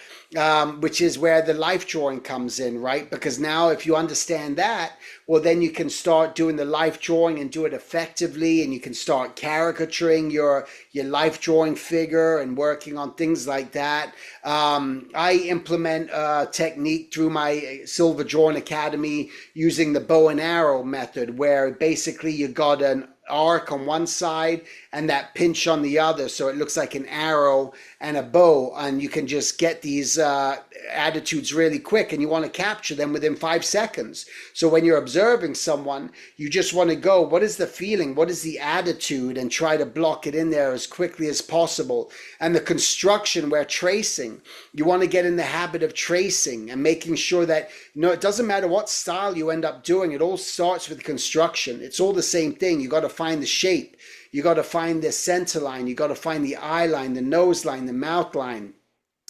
Which is where the life drawing comes in, right? Because now if you understand that, well, then you can start doing the life drawing and do it effectively, and you can start caricaturing your life drawing figure and working on things like that. I implement a technique through my Silver Drawing Academy using the bow and arrow method, where basically you got an arc on one side and that pinch on the other, so it looks like an arrow and a bow, and you can just get these attitudes really quick, and you want to capture them within 5 seconds. So when you're observing someone, you just want to go, what is the feeling, what is the attitude, and try to block it in there as quickly as possible. And the construction, where tracing, you want to get in the habit of tracing and making sure that, it doesn't matter what style you end up doing, it all starts with construction. It's all the same thing. You got to find the shape, you got to find the center line, you got to find the eye line, the nose line, the mouth line,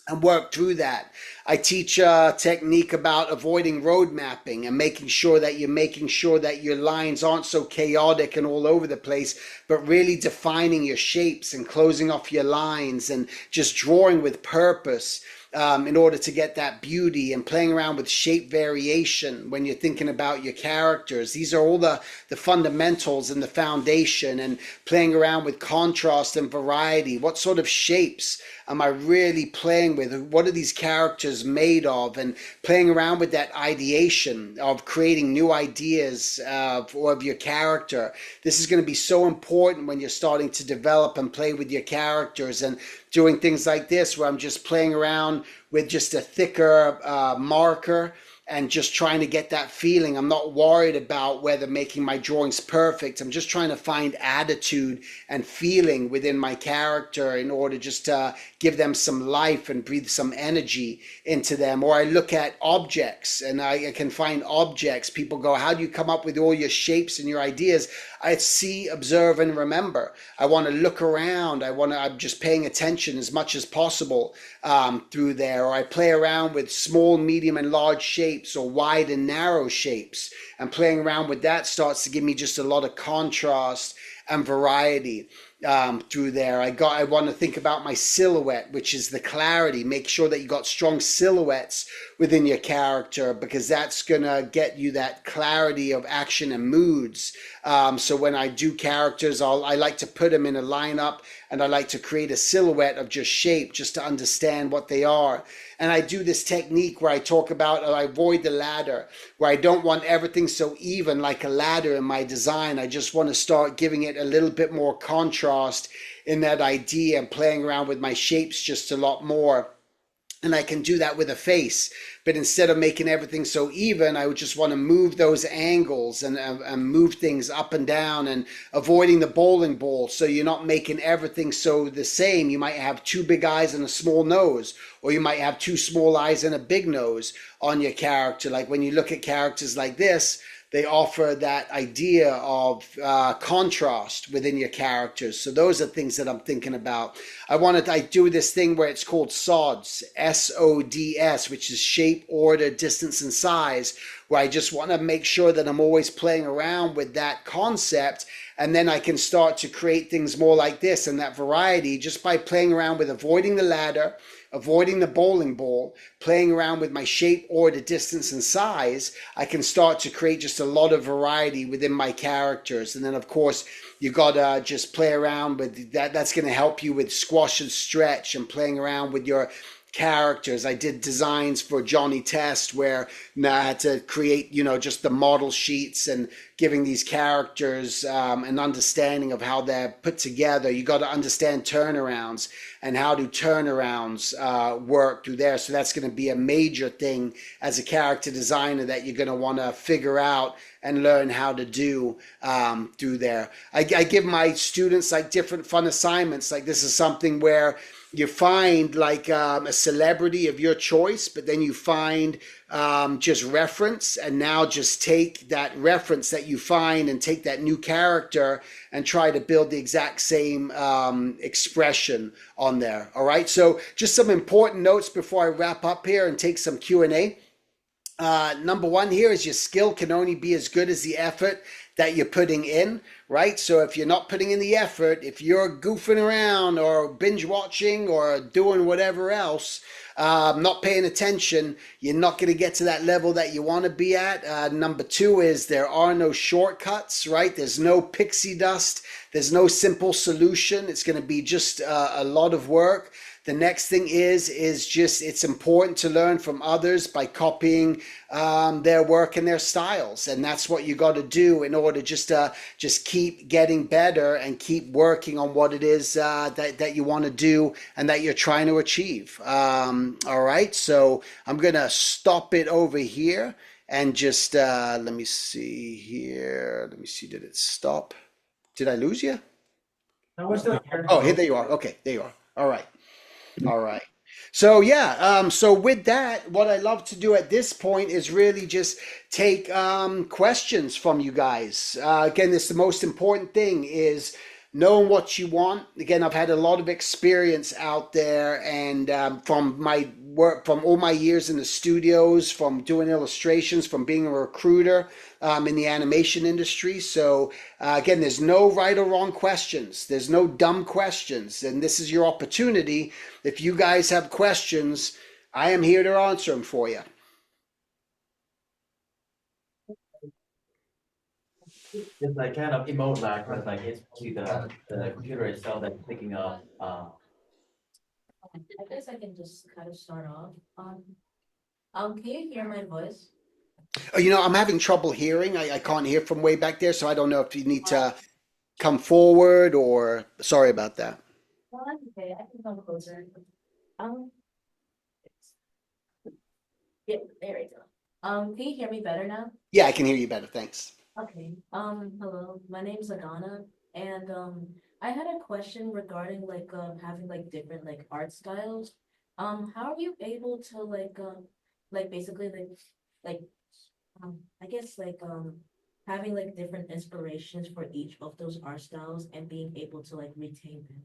and work through that. I teach a technique about avoiding road mapping and making sure that your lines aren't so chaotic and all over the place, but really defining your shapes and closing off your lines and just drawing with purpose. In order to get that beauty, and playing around with shape variation when you're thinking about your characters. These are all the fundamentals and the foundation, and playing around with contrast and variety. What sort of shapes am I really playing with? What are these characters made of? And playing around with that ideation of creating new ideas of your character. This is going to be so important when you're starting to develop and play with your characters, and doing things like this, where I'm just playing around with just a thicker marker and just trying to get that feeling. I'm not worried about whether making my drawings perfect. I'm just trying to find attitude and feeling within my character in order just to give them some life and breathe some energy into them. Or I look at objects and I can find objects. People go, how do you come up with all your shapes and your ideas? I see, observe, and remember. I want to look around. I'm just paying attention as much as possible through there. Or I play around with small, medium, and large shapes shapes or wide and narrow shapes. And playing around with that starts to give me just a lot of contrast and variety through there. I want to think about my silhouette, which is the clarity. Make sure that you got strong silhouettes within your character, because that's gonna get you that clarity of action and moods. So when I do characters, I like to put them in a lineup, and I like to create a silhouette of just shape, just to understand what they are. And I do this technique where I talk about, I avoid the ladder, where I don't want everything so even like a ladder in my design. I just want to start giving it a little bit more contrast in that idea, and playing around with my shapes just a lot more. And I can do that with a face, but instead of making everything so even, I would just want to move those angles, and move things up and down, and avoiding the bowling ball, so you're not making everything so the same. You might have two big eyes and a small nose, or you might have two small eyes and a big nose on your character. Like when you look at characters like this, they offer that idea of contrast within your characters. So those are things that I'm thinking about. I do this thing where it's called SODS, SODS, which is shape, order, distance, and size, where I just want to make sure that I'm always playing around with that concept. And then I can start to create things more like this, and that variety, just by playing around with avoiding the ladder, avoiding the bowling ball, playing around with my shape, order, distance, and size. I can start to create just a lot of variety within my characters. And then, of course, you gotta just play around with that. That's gonna help you with squash and stretch, and playing around with your characters. I did designs for Johnny Test where I had to create, just the model sheets, and giving these characters an understanding of how they're put together. You got to understand turnarounds, and how do turnarounds work through there. So that's going to be a major thing as a character designer that you're going to want to figure out and learn how to do through there. I give my students like different fun assignments. Like this is something where you find like a celebrity of your choice, but then you find just reference, and now just take that reference that you find and take that new character and try to build the exact same expression on there. All right, so just some important notes before I wrap up here and take some Q&A. Number one here is your skill can only be as good as the effort that you're putting in, right? So if you're not putting in the effort, if you're goofing around or binge watching or doing whatever else, not paying attention, you're not going to get to that level that you want to be at. Number two is there are no shortcuts, right? There's no pixie dust. There's no simple solution. It's going to be just a lot of work. The next thing is just it's important to learn from others by copying their work and their styles, and that's what you got to do in order just to just keep getting better and keep working on what it is that you want to do and that you're trying to achieve. All right, so I'm gonna stop it over here and just let me see here. Let me see. Did it stop? Did I lose you? No, we're still here. Oh, here, there you are. Okay, there you are. All right. All right. So yeah, so with that, what I love to do at this point is really just take questions from you guys. Again, this the most important thing is knowing what you want. Again, I've had a lot of experience out there, and from my work, from all my years in the studios, from doing illustrations, from being a recruiter in the animation industry. So again, there's no right or wrong questions. There's no dumb questions, and this is your opportunity. If you guys have questions, I am here to answer them for you. It's like kind of emote lag, but like it's mostly the computer itself that's picking up. I guess I can just kind of start off. Can you hear my voice? Oh, I'm having trouble hearing. I can't hear from way back there, so I don't know if you need Uh, to come forward or sorry about that. well, that's okay. I can come closer. Um, yeah, there we go. Can you hear me better now? Yeah, I can hear you better. Thanks. Okay. Hello. My name's Agana, and I had a question regarding like having like different like art styles. How are you able to like basically like I guess having like different inspirations for each of those art styles and being able to like retain them.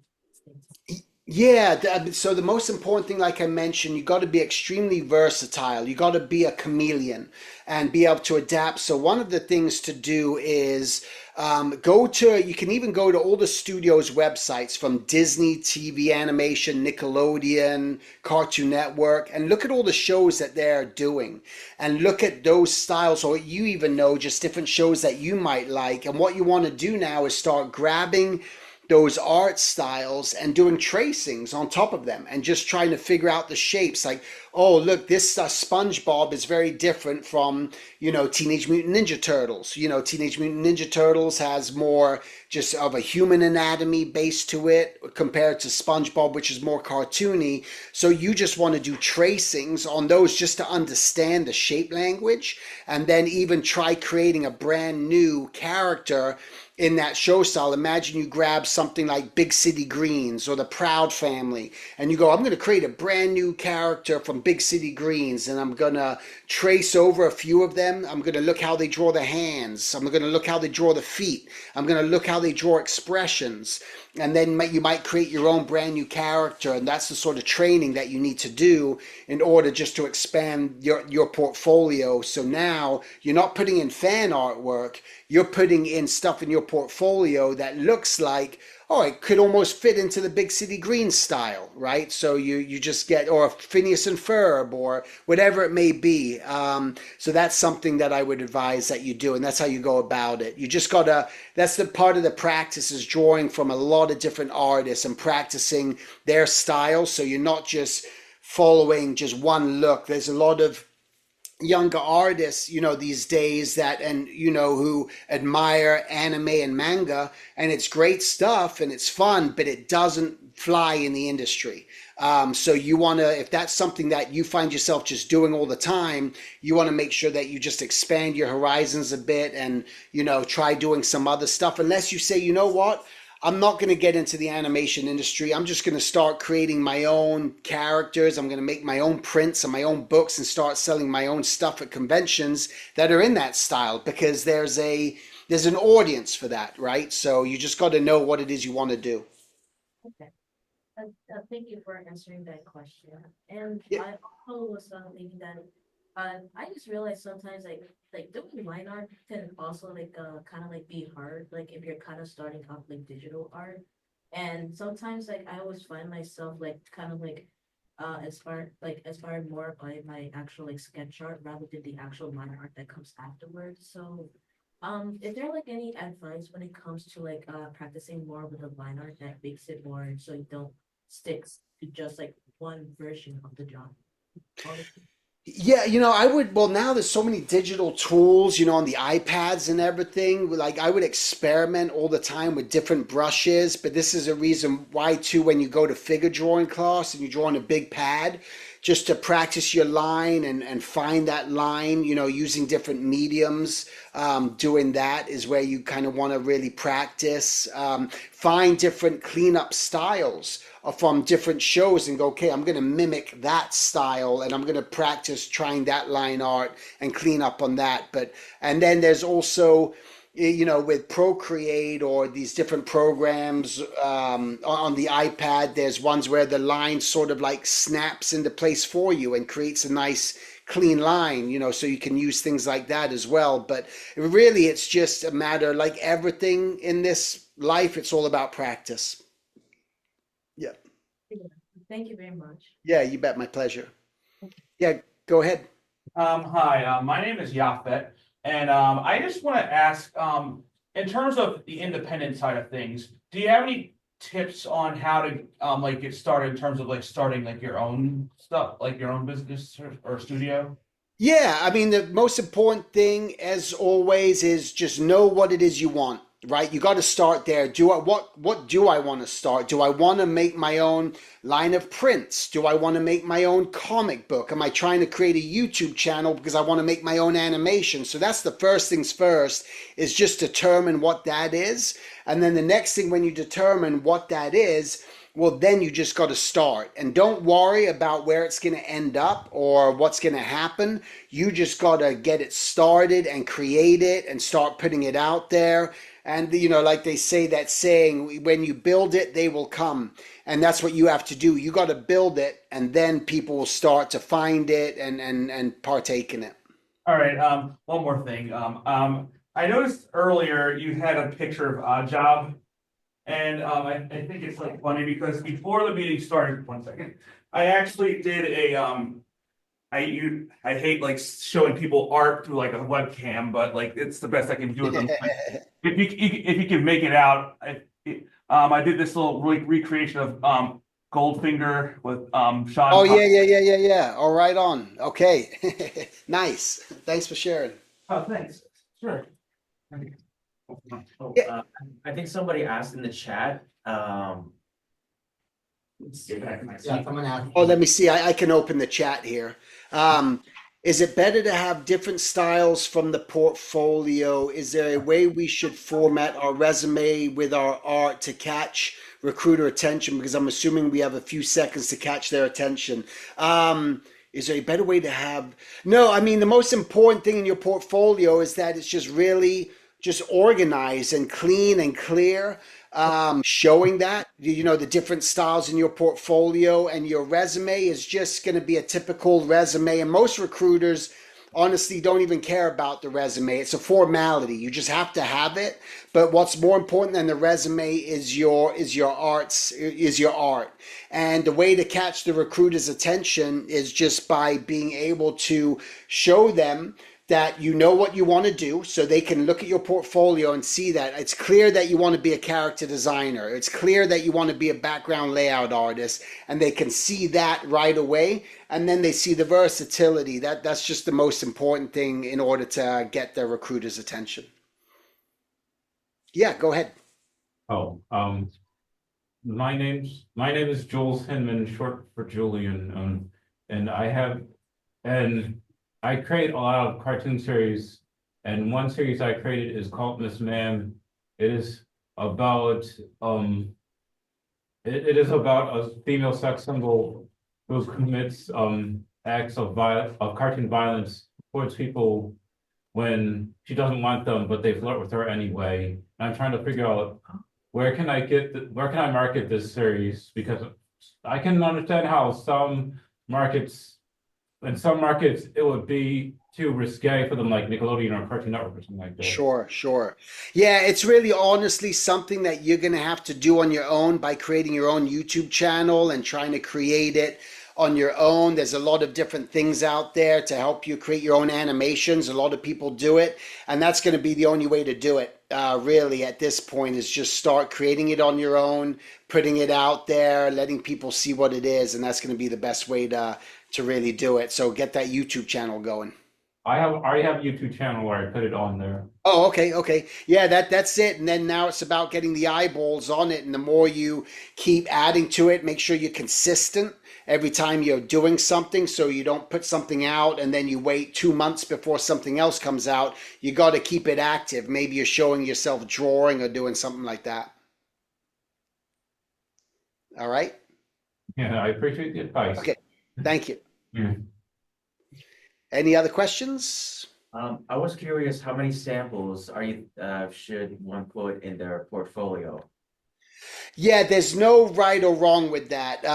Yeah, so the most important thing, like I mentioned, you got to be extremely versatile. You got to be a chameleon and be able to adapt. So one of the things to do is you can even go to all the studios' websites from Disney, TV animation, Nickelodeon, Cartoon Network, and look at all the shows that they're doing and look at those styles, or you even know just different shows that you might like. And what you want to do now is start grabbing those art styles and doing tracings on top of them and just trying to figure out the shapes like, oh look, this SpongeBob is very different from Teenage Mutant Ninja Turtles. Teenage Mutant Ninja Turtles has more just of a human anatomy base to it compared to SpongeBob, which is more cartoony. So you just want to do tracings on those just to understand the shape language, and then even try creating a brand new character in that show style. Imagine you grab something like Big City Greens or the Proud Family, and you go, I'm going to create a brand new character from Big City Greens, and I'm going to trace over a few of them. I'm going to look how they draw the hands. I'm going to look how they draw the feet. I'm going to look how they draw expressions. And then you might create your own brand new character, and that's the sort of training that you need to do in order just to expand your portfolio. So now you're not putting in fan artwork, you're putting in stuff in your portfolio that looks like, oh, it could almost fit into the Big City Green style, right? So you just get, or Phineas and Ferb, or whatever it may be. So that's something that I would advise that you do, and that's how you go about it. You just gotta, that's the part of the practice, is drawing from a lot of different artists and practicing their style. So you're not just following just one look. There's a lot of younger artists, these days that, and who admire anime and manga, and it's great stuff and it's fun, but it doesn't fly in the industry. So you want to, if that's something that you find yourself just doing all the time, you want to make sure that you just expand your horizons a bit and, try doing some other stuff. Unless you say, you know what, I'm not going to get into the animation industry. I'm just going to start creating my own characters. I'm going to make my own prints and my own books and start selling my own stuff at conventions that are in that style, because there's an audience for that, right? So you just got to know what it is you want to do. Okay. Thank you for answering that question. And Yeah. I also was thinking that I just realized sometimes like doing line art can also like kind of like be hard, like if you're kind of starting off like digital art. And sometimes like I always find myself like kind of like inspired more by my actual like sketch art rather than the actual line art that comes afterwards. So is there like any advice when it comes to like practicing more with the line art that makes it more so you don't stick to just like one version of the genre? All the- Yeah, I would, well, now there's so many digital tools, on the iPads and everything. Like, I would experiment all the time with different brushes, but this is a reason why, too, when you go to figure drawing class and you draw on a big pad, just to practice your line and find that line, using different mediums. Doing that is where you kind of want to really practice. Find different cleanup styles from different shows and go, okay, I'm going to mimic that style and I'm going to practice trying that line art and clean up on that. And then there's also, with Procreate or these different programs on the iPad, there's ones where the line sort of like snaps into place for you and creates a nice clean line, so you can use things like that as well. But really, it's just a matter, like everything in this life, it's all about practice. Yeah. Yeah. Thank you very much. Yeah, you bet. My pleasure. Yeah, go ahead. Hi, my name is Yafet, and I just want to ask, in terms of the independent side of things, do you have any tips on how to like get started in terms of like starting like your own stuff, like your own business or studio? Yeah, I mean, the most important thing, as always, is just know what it is you want, right? You got to start there. What do I want to start? Do I want to make my own line of prints? Do I want to make my own comic book? Am I trying to create a YouTube channel because I want to make my own animation? So that's the first things first, is just determine what that is. And then the next thing, when you determine what that is, well, then you just got to start, and don't worry about where it's going to end up or what's going to happen. You just got to get it started and create it and start putting it out there. And you know, like they say that saying, when you build it, they will come. And that's what you have to do. You got to build it, and then people will start to find it and partake in it. All right, one more thing. I noticed earlier you had a picture of Odd Job, and I think it's like funny because before the meeting started, one second, I actually did a I hate like showing people art through like a webcam, but like it's the best I can do at the moment. If you can make it out, I did this little recreation of Goldfinger with Sean Oh Connery. yeah. All right on. Okay. Nice. Thanks for sharing. Oh, thanks. Sure. Oh, Yeah. I think somebody asked in the chat. Let's get back to my Yeah, seat. someone asked. Oh, let me see. I can open the chat here. Is it better to have different styles from the portfolio? Is there a way we should format our resume with our art to catch recruiter attention? Because I'm assuming we have a few seconds to catch their attention. Is there a better way to have? No, I mean, the most important thing in your portfolio is that it's just really just organized and clean and clear, showing that you know the different styles in your portfolio, and your resume is just going to be a typical resume. And most recruiters honestly don't even care about the resume. It's a formality. You just have to have it. But what's more important than the resume is your art. And the way to catch the recruiter's attention is just by being able to show them that you know what you want to do, so they can look at your portfolio and see that it's clear that you want to be a character designer. It's clear that you want to be a background layout artist, and they can see that right away. And then they see the versatility. That's just the most important thing in order to get the recruiter's attention. Yeah, go ahead. Oh, my name is Jules Hinman, short for Julian, and I create a lot of cartoon series, and one series I created is called Miss Ma'am. It is about it is about a female sex symbol who commits acts of cartoon violence towards people when she doesn't want them, but they flirt with her anyway. And I'm trying to figure out where can I market this series, because I can understand how in some markets it would be too risque for them, like Nickelodeon or Cartoon Network or something like that. Sure. Yeah, it's really honestly something that you're going to have to do on your own by creating your own YouTube channel and trying to create it on your own. There's a lot of different things out there to help you create your own animations. A lot of people do it, and that's going to be the only way to do it. Really, at this point, is just start creating it on your own, putting it out there, letting people see what it is, and that's going to be the best way to really do it. So get that YouTube channel going. I already have a YouTube channel where I put it on there. Oh, okay. Yeah, that's it. And then now it's about getting the eyeballs on it. And the more you keep adding to it, make sure you're consistent every time you're doing something, so you don't put something out and then you wait 2 months before something else comes out. You got to keep it active. Maybe you're showing yourself drawing or doing something like that. All right. Yeah, I appreciate the advice. Okay. Thank you. Yeah. Any other questions? I was curious, how many samples should one put in their portfolio? Yeah, there's no right or wrong with that.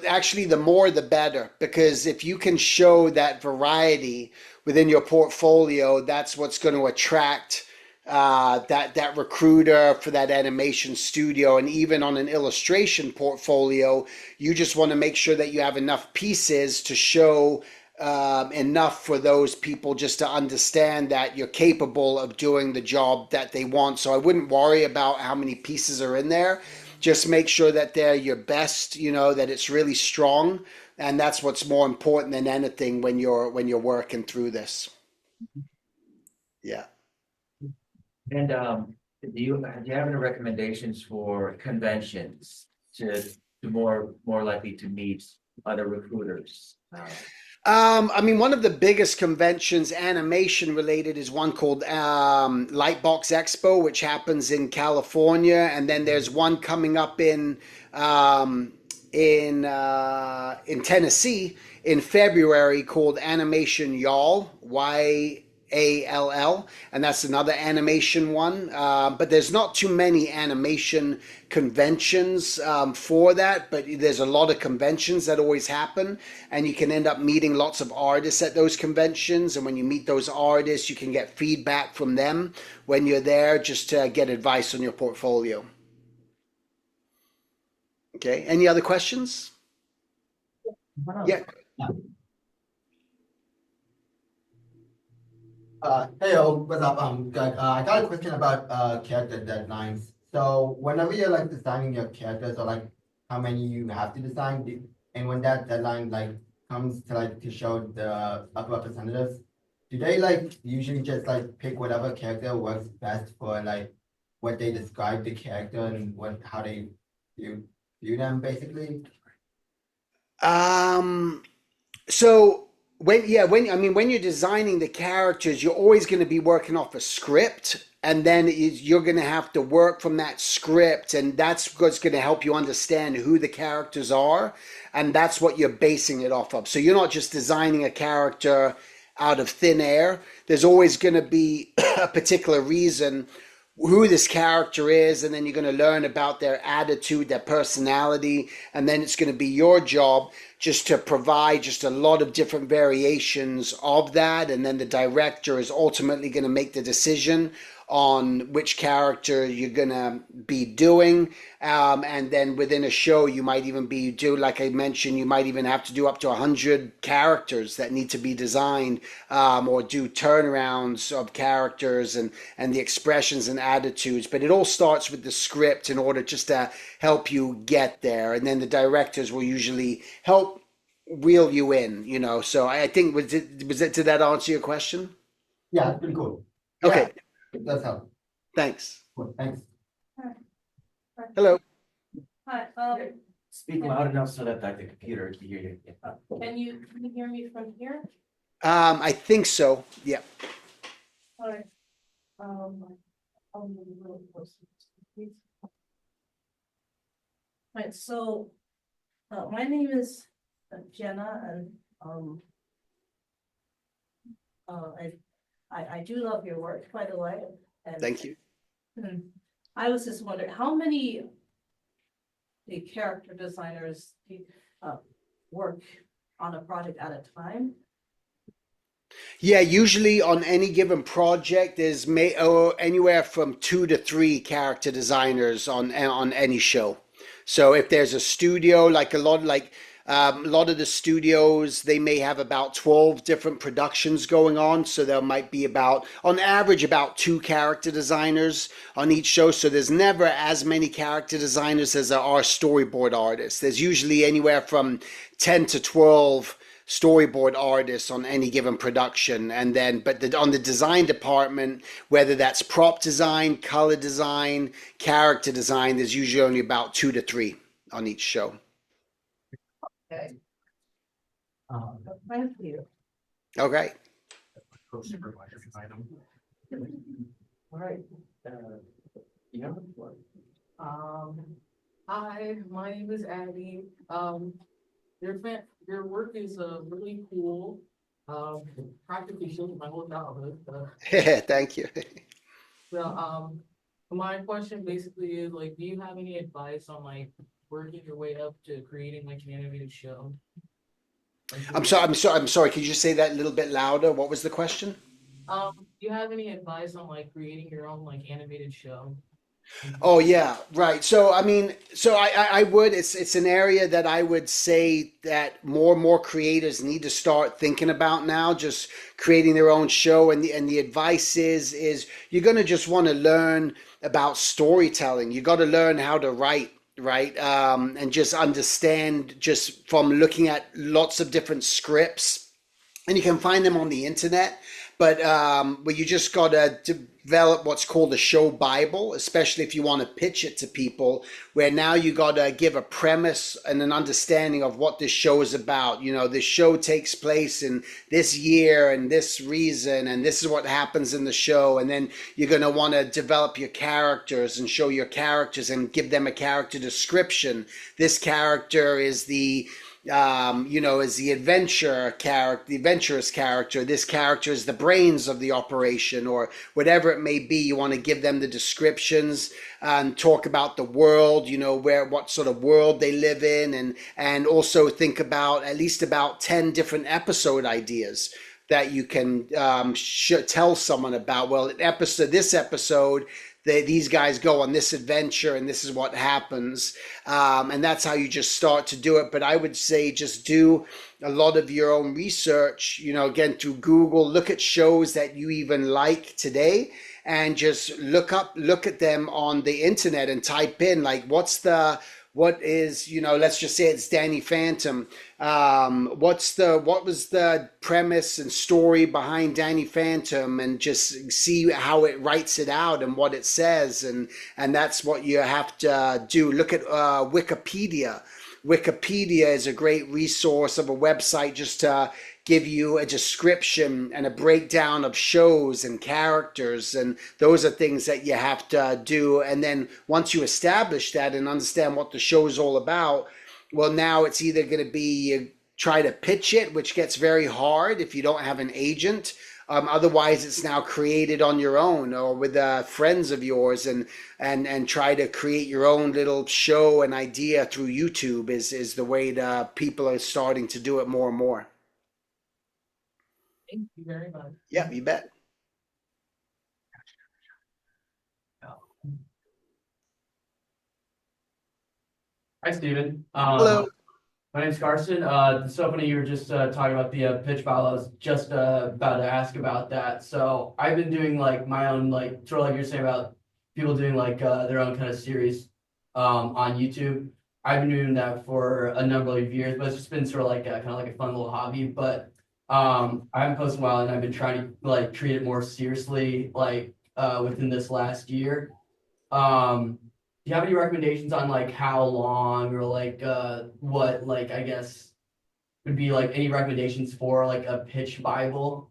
Actually, the more the better, because if you can show that variety within your portfolio, that's what's going to attract that recruiter for that animation studio. And even on an illustration portfolio, you just want to make sure that you have enough pieces to show enough for those people just to understand that you're capable of doing the job that they want. So I wouldn't worry about how many pieces are in there. Just make sure that they're your best, that it's really strong. And that's what's more important than anything when you're working through this. Yeah. And do you have any recommendations for conventions to more likely to meet other recruiters? I mean, one of the biggest conventions, animation related, is one called Lightbox Expo, which happens in California, and then there's one coming up in Tennessee in February called Animation Y'all, ALL, and that's another animation one. But there's not too many animation conventions for that, but there's a lot of conventions that always happen, and you can end up meeting lots of artists at those conventions. And when you meet those artists, you can get feedback from them when you're there, just to get advice on your portfolio. Okay, any other questions? Yeah. Hey, what's up? Good. I got a question about character deadlines. So whenever you're like designing your characters, or like how many you have to design, and when that deadline like comes to like to show the upper representatives, do they like usually just like pick whatever character works best for like what they describe the character and how they view them basically? So when you're designing the characters, you're always going to be working off a script, and then you're going to have to work from that script, and that's what's going to help you understand who the characters are, and that's what you're basing it off of. So you're not just designing a character out of thin air. There's always going to be a particular reason who this character is, and then you're going to learn about their attitude, their personality, and then it's going to be your job just to provide just a lot of different variations of that, and then the director is ultimately going to make the decision on which character you're gonna be doing, and then within a show you might even be like I mentioned, you might even have to do up to 100 characters that need to be designed, or do turnarounds of characters and the expressions and attitudes. But it all starts with the script in order just to help you get there, and then the directors will usually help reel you in, so I think did that answer your question? Yeah, it's pretty cool. Okay. That's help. Thanks. Cool. Thanks. Hello. Hi, Speak loud enough so that the computer can hear you. can you hear me from here? I think so. Yeah. Alright. I'll move a little closer, please. Right, so, my name is Jenna, and, I do love your work, by the way. And Thank you. I was just wondering, how many the character designers work on a project at a time? Yeah, usually on any given project, there's anywhere from 2 to 3 character designers on any show. So if there's a studio, like a lot of the studios, they may have about 12 different productions going on. So there might be on average, about 2 character designers on each show. So there's never as many character designers as there are storyboard artists. There's usually anywhere from 10 to 12 storyboard artists on any given production. And then, on the design department, whether that's prop design, color design, character design, there's usually only about 2 to 3 on each show. Okay. Thank you. Okay. All right. Yeah. Hi, my name is Abby. Your work is really cool. Practically showed my whole childhood. Thank you. So, my question basically is like, do you have any advice on like working your way up to creating like an animated show? I'm sorry. Could you say that a little bit louder? What was the question? Do you have any advice on like creating your own like animated show? Oh yeah, right. So I would. It's an area that I would say that more and more creators need to start thinking about now. Just creating their own show, and the advice is you're gonna just want to learn about storytelling. You got to learn how to write. Right, and just understand just from looking at lots of different scripts, and you can find them on the internet. But you just got to develop what's called a show Bible, especially if you want to pitch it to people, where now you got to give a premise and an understanding of what this show is about. This show takes place in this year and this reason, and this is what happens in the show. And then you're going to want to develop your characters and show your characters and give them a character description. This character is the as the adventurous character. This character is the brains of the operation, or whatever it may be. You want to give them the descriptions and talk about the world, what sort of world they live in, and also think about at least about 10 different episode ideas that you can tell someone about. Well, this episode, these guys go on this adventure and this is what happens, and that's how you just start to do it. But I would say just do a lot of your own research, again through Google. Look at shows that you even like today, and just look at them on the internet and type in like what is, let's just say it's Danny Phantom. What was the premise and story behind Danny Phantom, and just see how it writes it out and what it says, and that's what you have to do. Look at Wikipedia. Wikipedia is a great resource of a website just to give you a description and a breakdown of shows and characters, and those are things that you have to do. And then once you establish that and understand what the show is all about, well, now it's either going to be you try to pitch it, which gets very hard if you don't have an agent. Otherwise, it's now created on your own or with friends of yours, and try to create your own little show and idea through YouTube is the way that people are starting to do it more and more. Thank you very much. Yeah, you bet. Hi, Steven. Hello. My name's Carson. So funny you were just talking about the pitch file. I was just about to ask about that. So I've been doing like my own, like sort of like you're saying about people doing like their own kind of series on YouTube. I've been doing that for a number of years, but it's just been sort of like kind of like a fun little hobby. But I haven't posted in a while, and I've been trying to like treat it more seriously, like within this last year. Do you have any recommendations on like how long, or like what, like I guess would be like any recommendations for like a pitch Bible?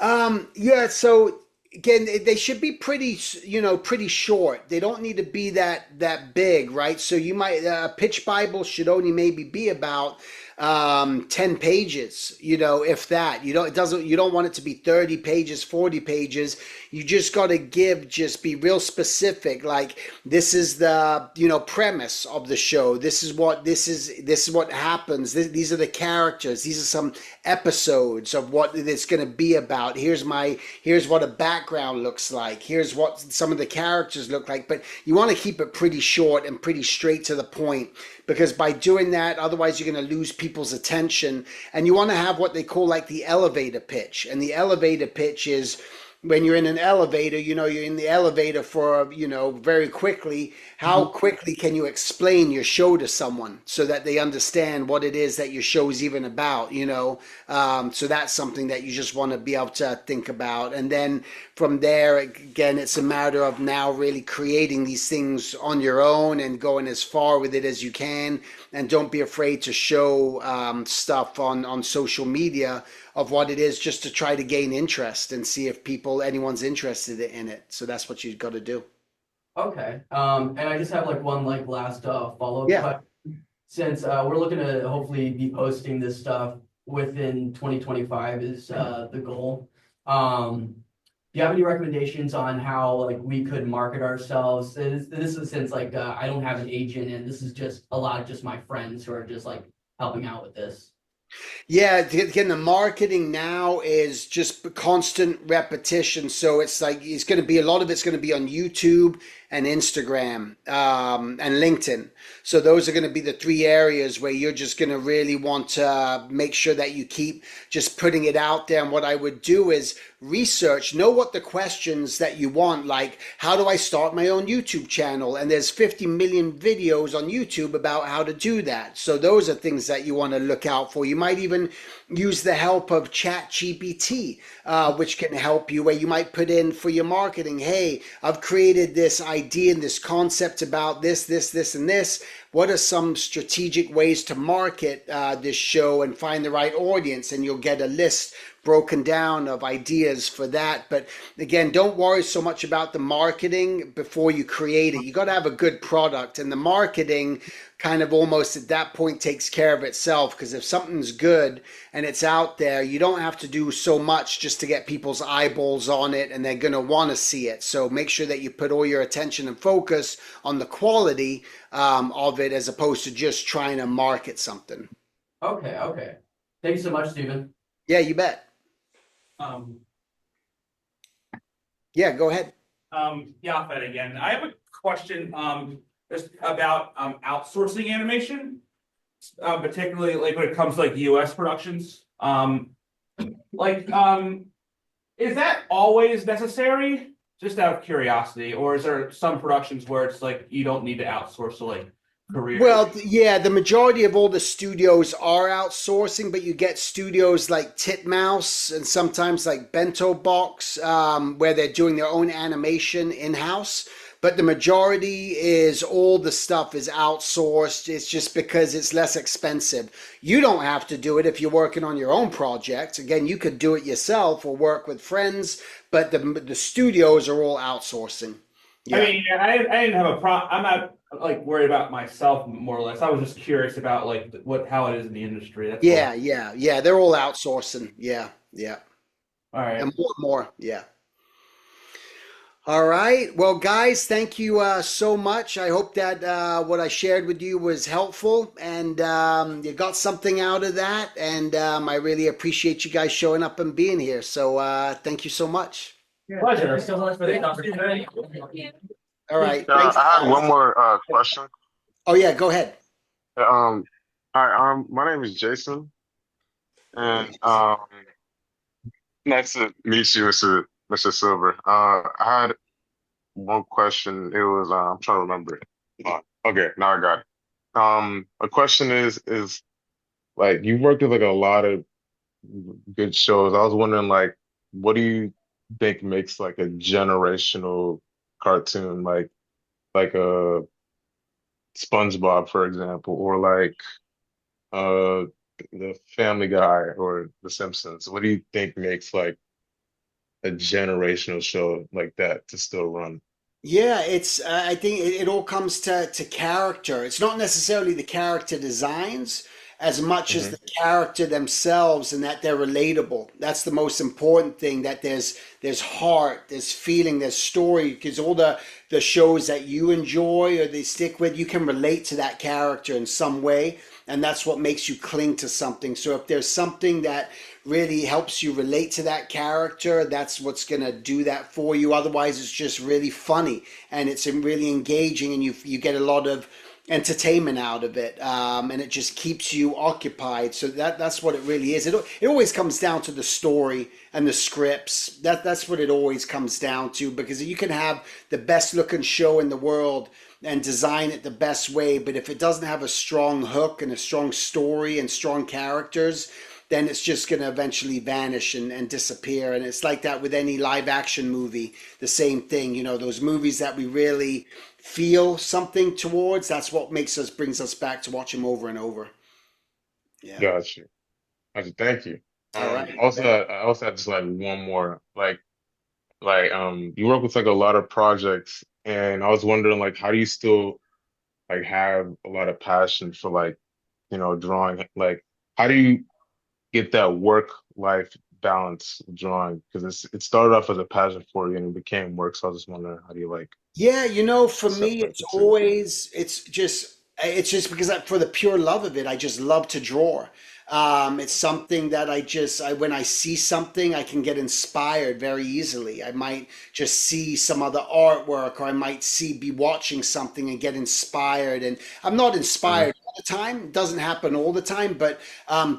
Yeah, so again, they should be pretty short. They don't need to be that big, right? So you might pitch Bible should only maybe be about 10 pages, if that. You don't want it to be 30 pages, 40 pages. You just got to be real specific. Like, this is the, premise of the show. This is what happens. These are the characters. These are some episodes of what it's going to be about. Here's what a background looks like. Here's what some of the characters look like. But you want to keep it pretty short and pretty straight to the point, because by doing that, otherwise you're going to lose people's attention. And you want to have what they call like the elevator pitch. And the elevator pitch is when you're in an elevator, you're in the elevator for, very quickly. How quickly can you explain your show to someone so that they understand what it is that your show is even about, So that's something that you just want to be able to think about. And then from there, again, it's a matter of now really creating these things on your own and going as far with it as you can. And don't be afraid to show stuff on social media of what it is, just to try to gain interest and see if anyone's interested in it. So that's what you've got to do. Okay. And I just have like one like last follow-up Yeah. question. Since we're looking to hopefully be posting this stuff within 2025 is the goal. Do you have any recommendations on how like we could market ourselves? This is since like I don't have an agent, and this is just a lot of just my friends who are just like helping out with this. Yeah, again, the marketing now is just constant repetition. So it's like a lot of it's going to be on YouTube and Instagram and LinkedIn. So those are going to be the three areas where you're just going to really want to make sure that you keep just putting it out there. And what I would do is know what the questions that you want, like how do I start my own YouTube channel? And there's 50 million videos on YouTube about how to do that. So those are things that you want to look out for. You might even use the help of ChatGPT, which can help you, where you might put in for your marketing, hey, I've created this idea and this concept about this, and this. what are some strategic ways to market this show and find the right audience, and you'll get a list broken down of ideas for that. But again, don't worry so much about the marketing before you create it. You got to have a good product, and the marketing kind of almost at that point takes care of itself, because if something's good and it's out there, you don't have to do so much just to get people's eyeballs on it, and they're going to want to see it. So make sure that you put all your attention and focus on the quality of it, as opposed to just trying to market something. Okay, okay. Thank you so much, Stephen. Yeah, you bet. Um, Yeah, go ahead. Yafet again. I have a question, just about, outsourcing animation. Particularly like when it comes to like US productions. Like, is that always necessary? Just out of curiosity, or is there some productions where it's like you don't need to outsource to like Korea? Well, yeah, the majority of all the studios are outsourcing, but you get studios like Titmouse and sometimes like Bento Box, where they're doing their own animation in-house. But the majority is all the stuff is outsourced. It's just because it's less expensive. You don't have to do it if you're working on your own project. Again, you could do it yourself or work with friends, but the studios are all outsourcing. Yeah. I mean, I didn't have a problem. I'm not like worried about myself more or less. I was just curious about like how it is in the industry. That's Yeah, all. yeah. They're all outsourcing. Yeah. All right. And more. Yeah. All right. Well, guys, thank you so much. I hope that what I shared with you was helpful, and you got something out of that. And I really appreciate you guys showing up and being here. So thank you so much. Pleasure. Thank you so much for the opportunity. All right. Yeah, Thanks, I had guys. one more question. Oh, yeah. Go ahead. Hi, my name is Jason, and nice to meet you, Mr. Silver. I had one question. It was I'm trying to remember it. Okay, now I got it. A question is like you worked with like a lot of good shows. I was wondering like, what do you think makes like a generational cartoon, like a SpongeBob, for example, or like uh the Family Guy or The Simpsons? What do you think makes like a generational show like that to still run? Yeah, it's. I think it all comes to character. It's not necessarily the character designs as much as Hmm. the character themselves, and that they're relatable. That's the most important thing. That there's heart, there's feeling, there's story. Because all the shows that you enjoy or they stick with, you can relate to that character in some way, and that's what makes you cling to something. So if there's something that really helps you relate to that character, that's what's going to do that for you. Otherwise, it's just really funny and it's really engaging, and you get a lot of entertainment out of it, and it just keeps you occupied. So that's what it really is. It always comes down to the story and the scripts. That's what it always comes down to, because you can have the best looking show in the world and design it the best way, but if it doesn't have a strong hook and a strong story and strong characters, then it's just going to eventually vanish and disappear. And it's like that with any live action movie, the same thing. You know, those movies that we really feel something towards, that's what brings us back to watch them over and over. Yeah. Gotcha. Gotcha. Thank you. All right. I also had just like one more, you work with like a lot of projects, and I was wondering like, how do you still like have a lot of passion for like, drawing? Like, how do you get that work life balance with drawing? Because it started off as a passion for you and it became work. So I was just wondering, how do you like Yeah, for me, separate the two? it's just because for the pure love of it, I just love to draw. It's something that when I see something, I can get inspired very easily. I might just see some other artwork, or I might be watching something and get inspired. And I'm not Hmm. inspired all the time. It doesn't happen all the time, but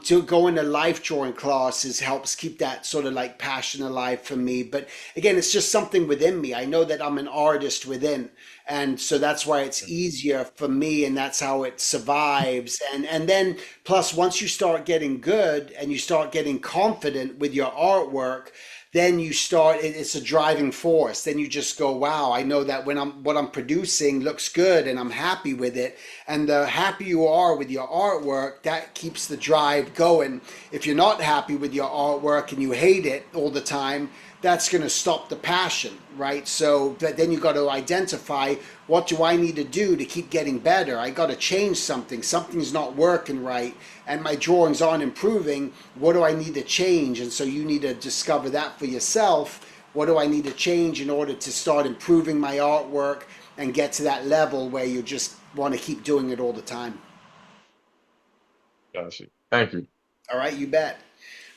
to go into life drawing classes helps keep that sort of like passion alive for me. But again, it's just something within me. I know that I'm an artist within. And so that's why it's easier for me, and that's how it survives. And then plus plus, once you start getting good and you start getting confident with your artwork, then you start, it's a driving force. Then you just go, wow, I know that when what I'm producing looks good and I'm happy with it. And the happier you are with your artwork, that keeps the drive going. If you're not happy with your artwork and you hate it all the time, that's going to stop the passion, right? So then you got to identify, what do I need to do to keep getting better? I got to change something. Something's not working right, and my drawings aren't improving. What do I need to change? And so you need to discover that for yourself. What do I need to change in order to start improving my artwork and get to that level where you just want to keep doing it all the time? Gotcha. Thank you. All right, you bet.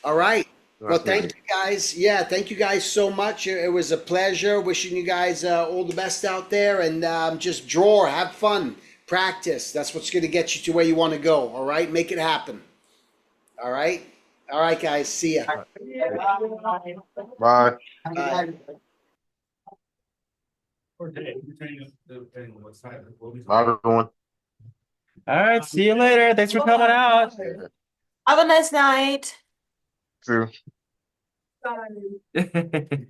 All right. Well, Nice thank meeting you guys. Yeah, thank you guys so much. It was a pleasure. Wishing you guys all the best out there, and just draw, have fun, practice. That's what's going to get you to where you want to go. All right, make it happen. All right, all right, guys. See ya. you. Bye. Bye. Bye, everyone. All right, see you later. Thanks for coming out. Have a nice night. Too. Bye.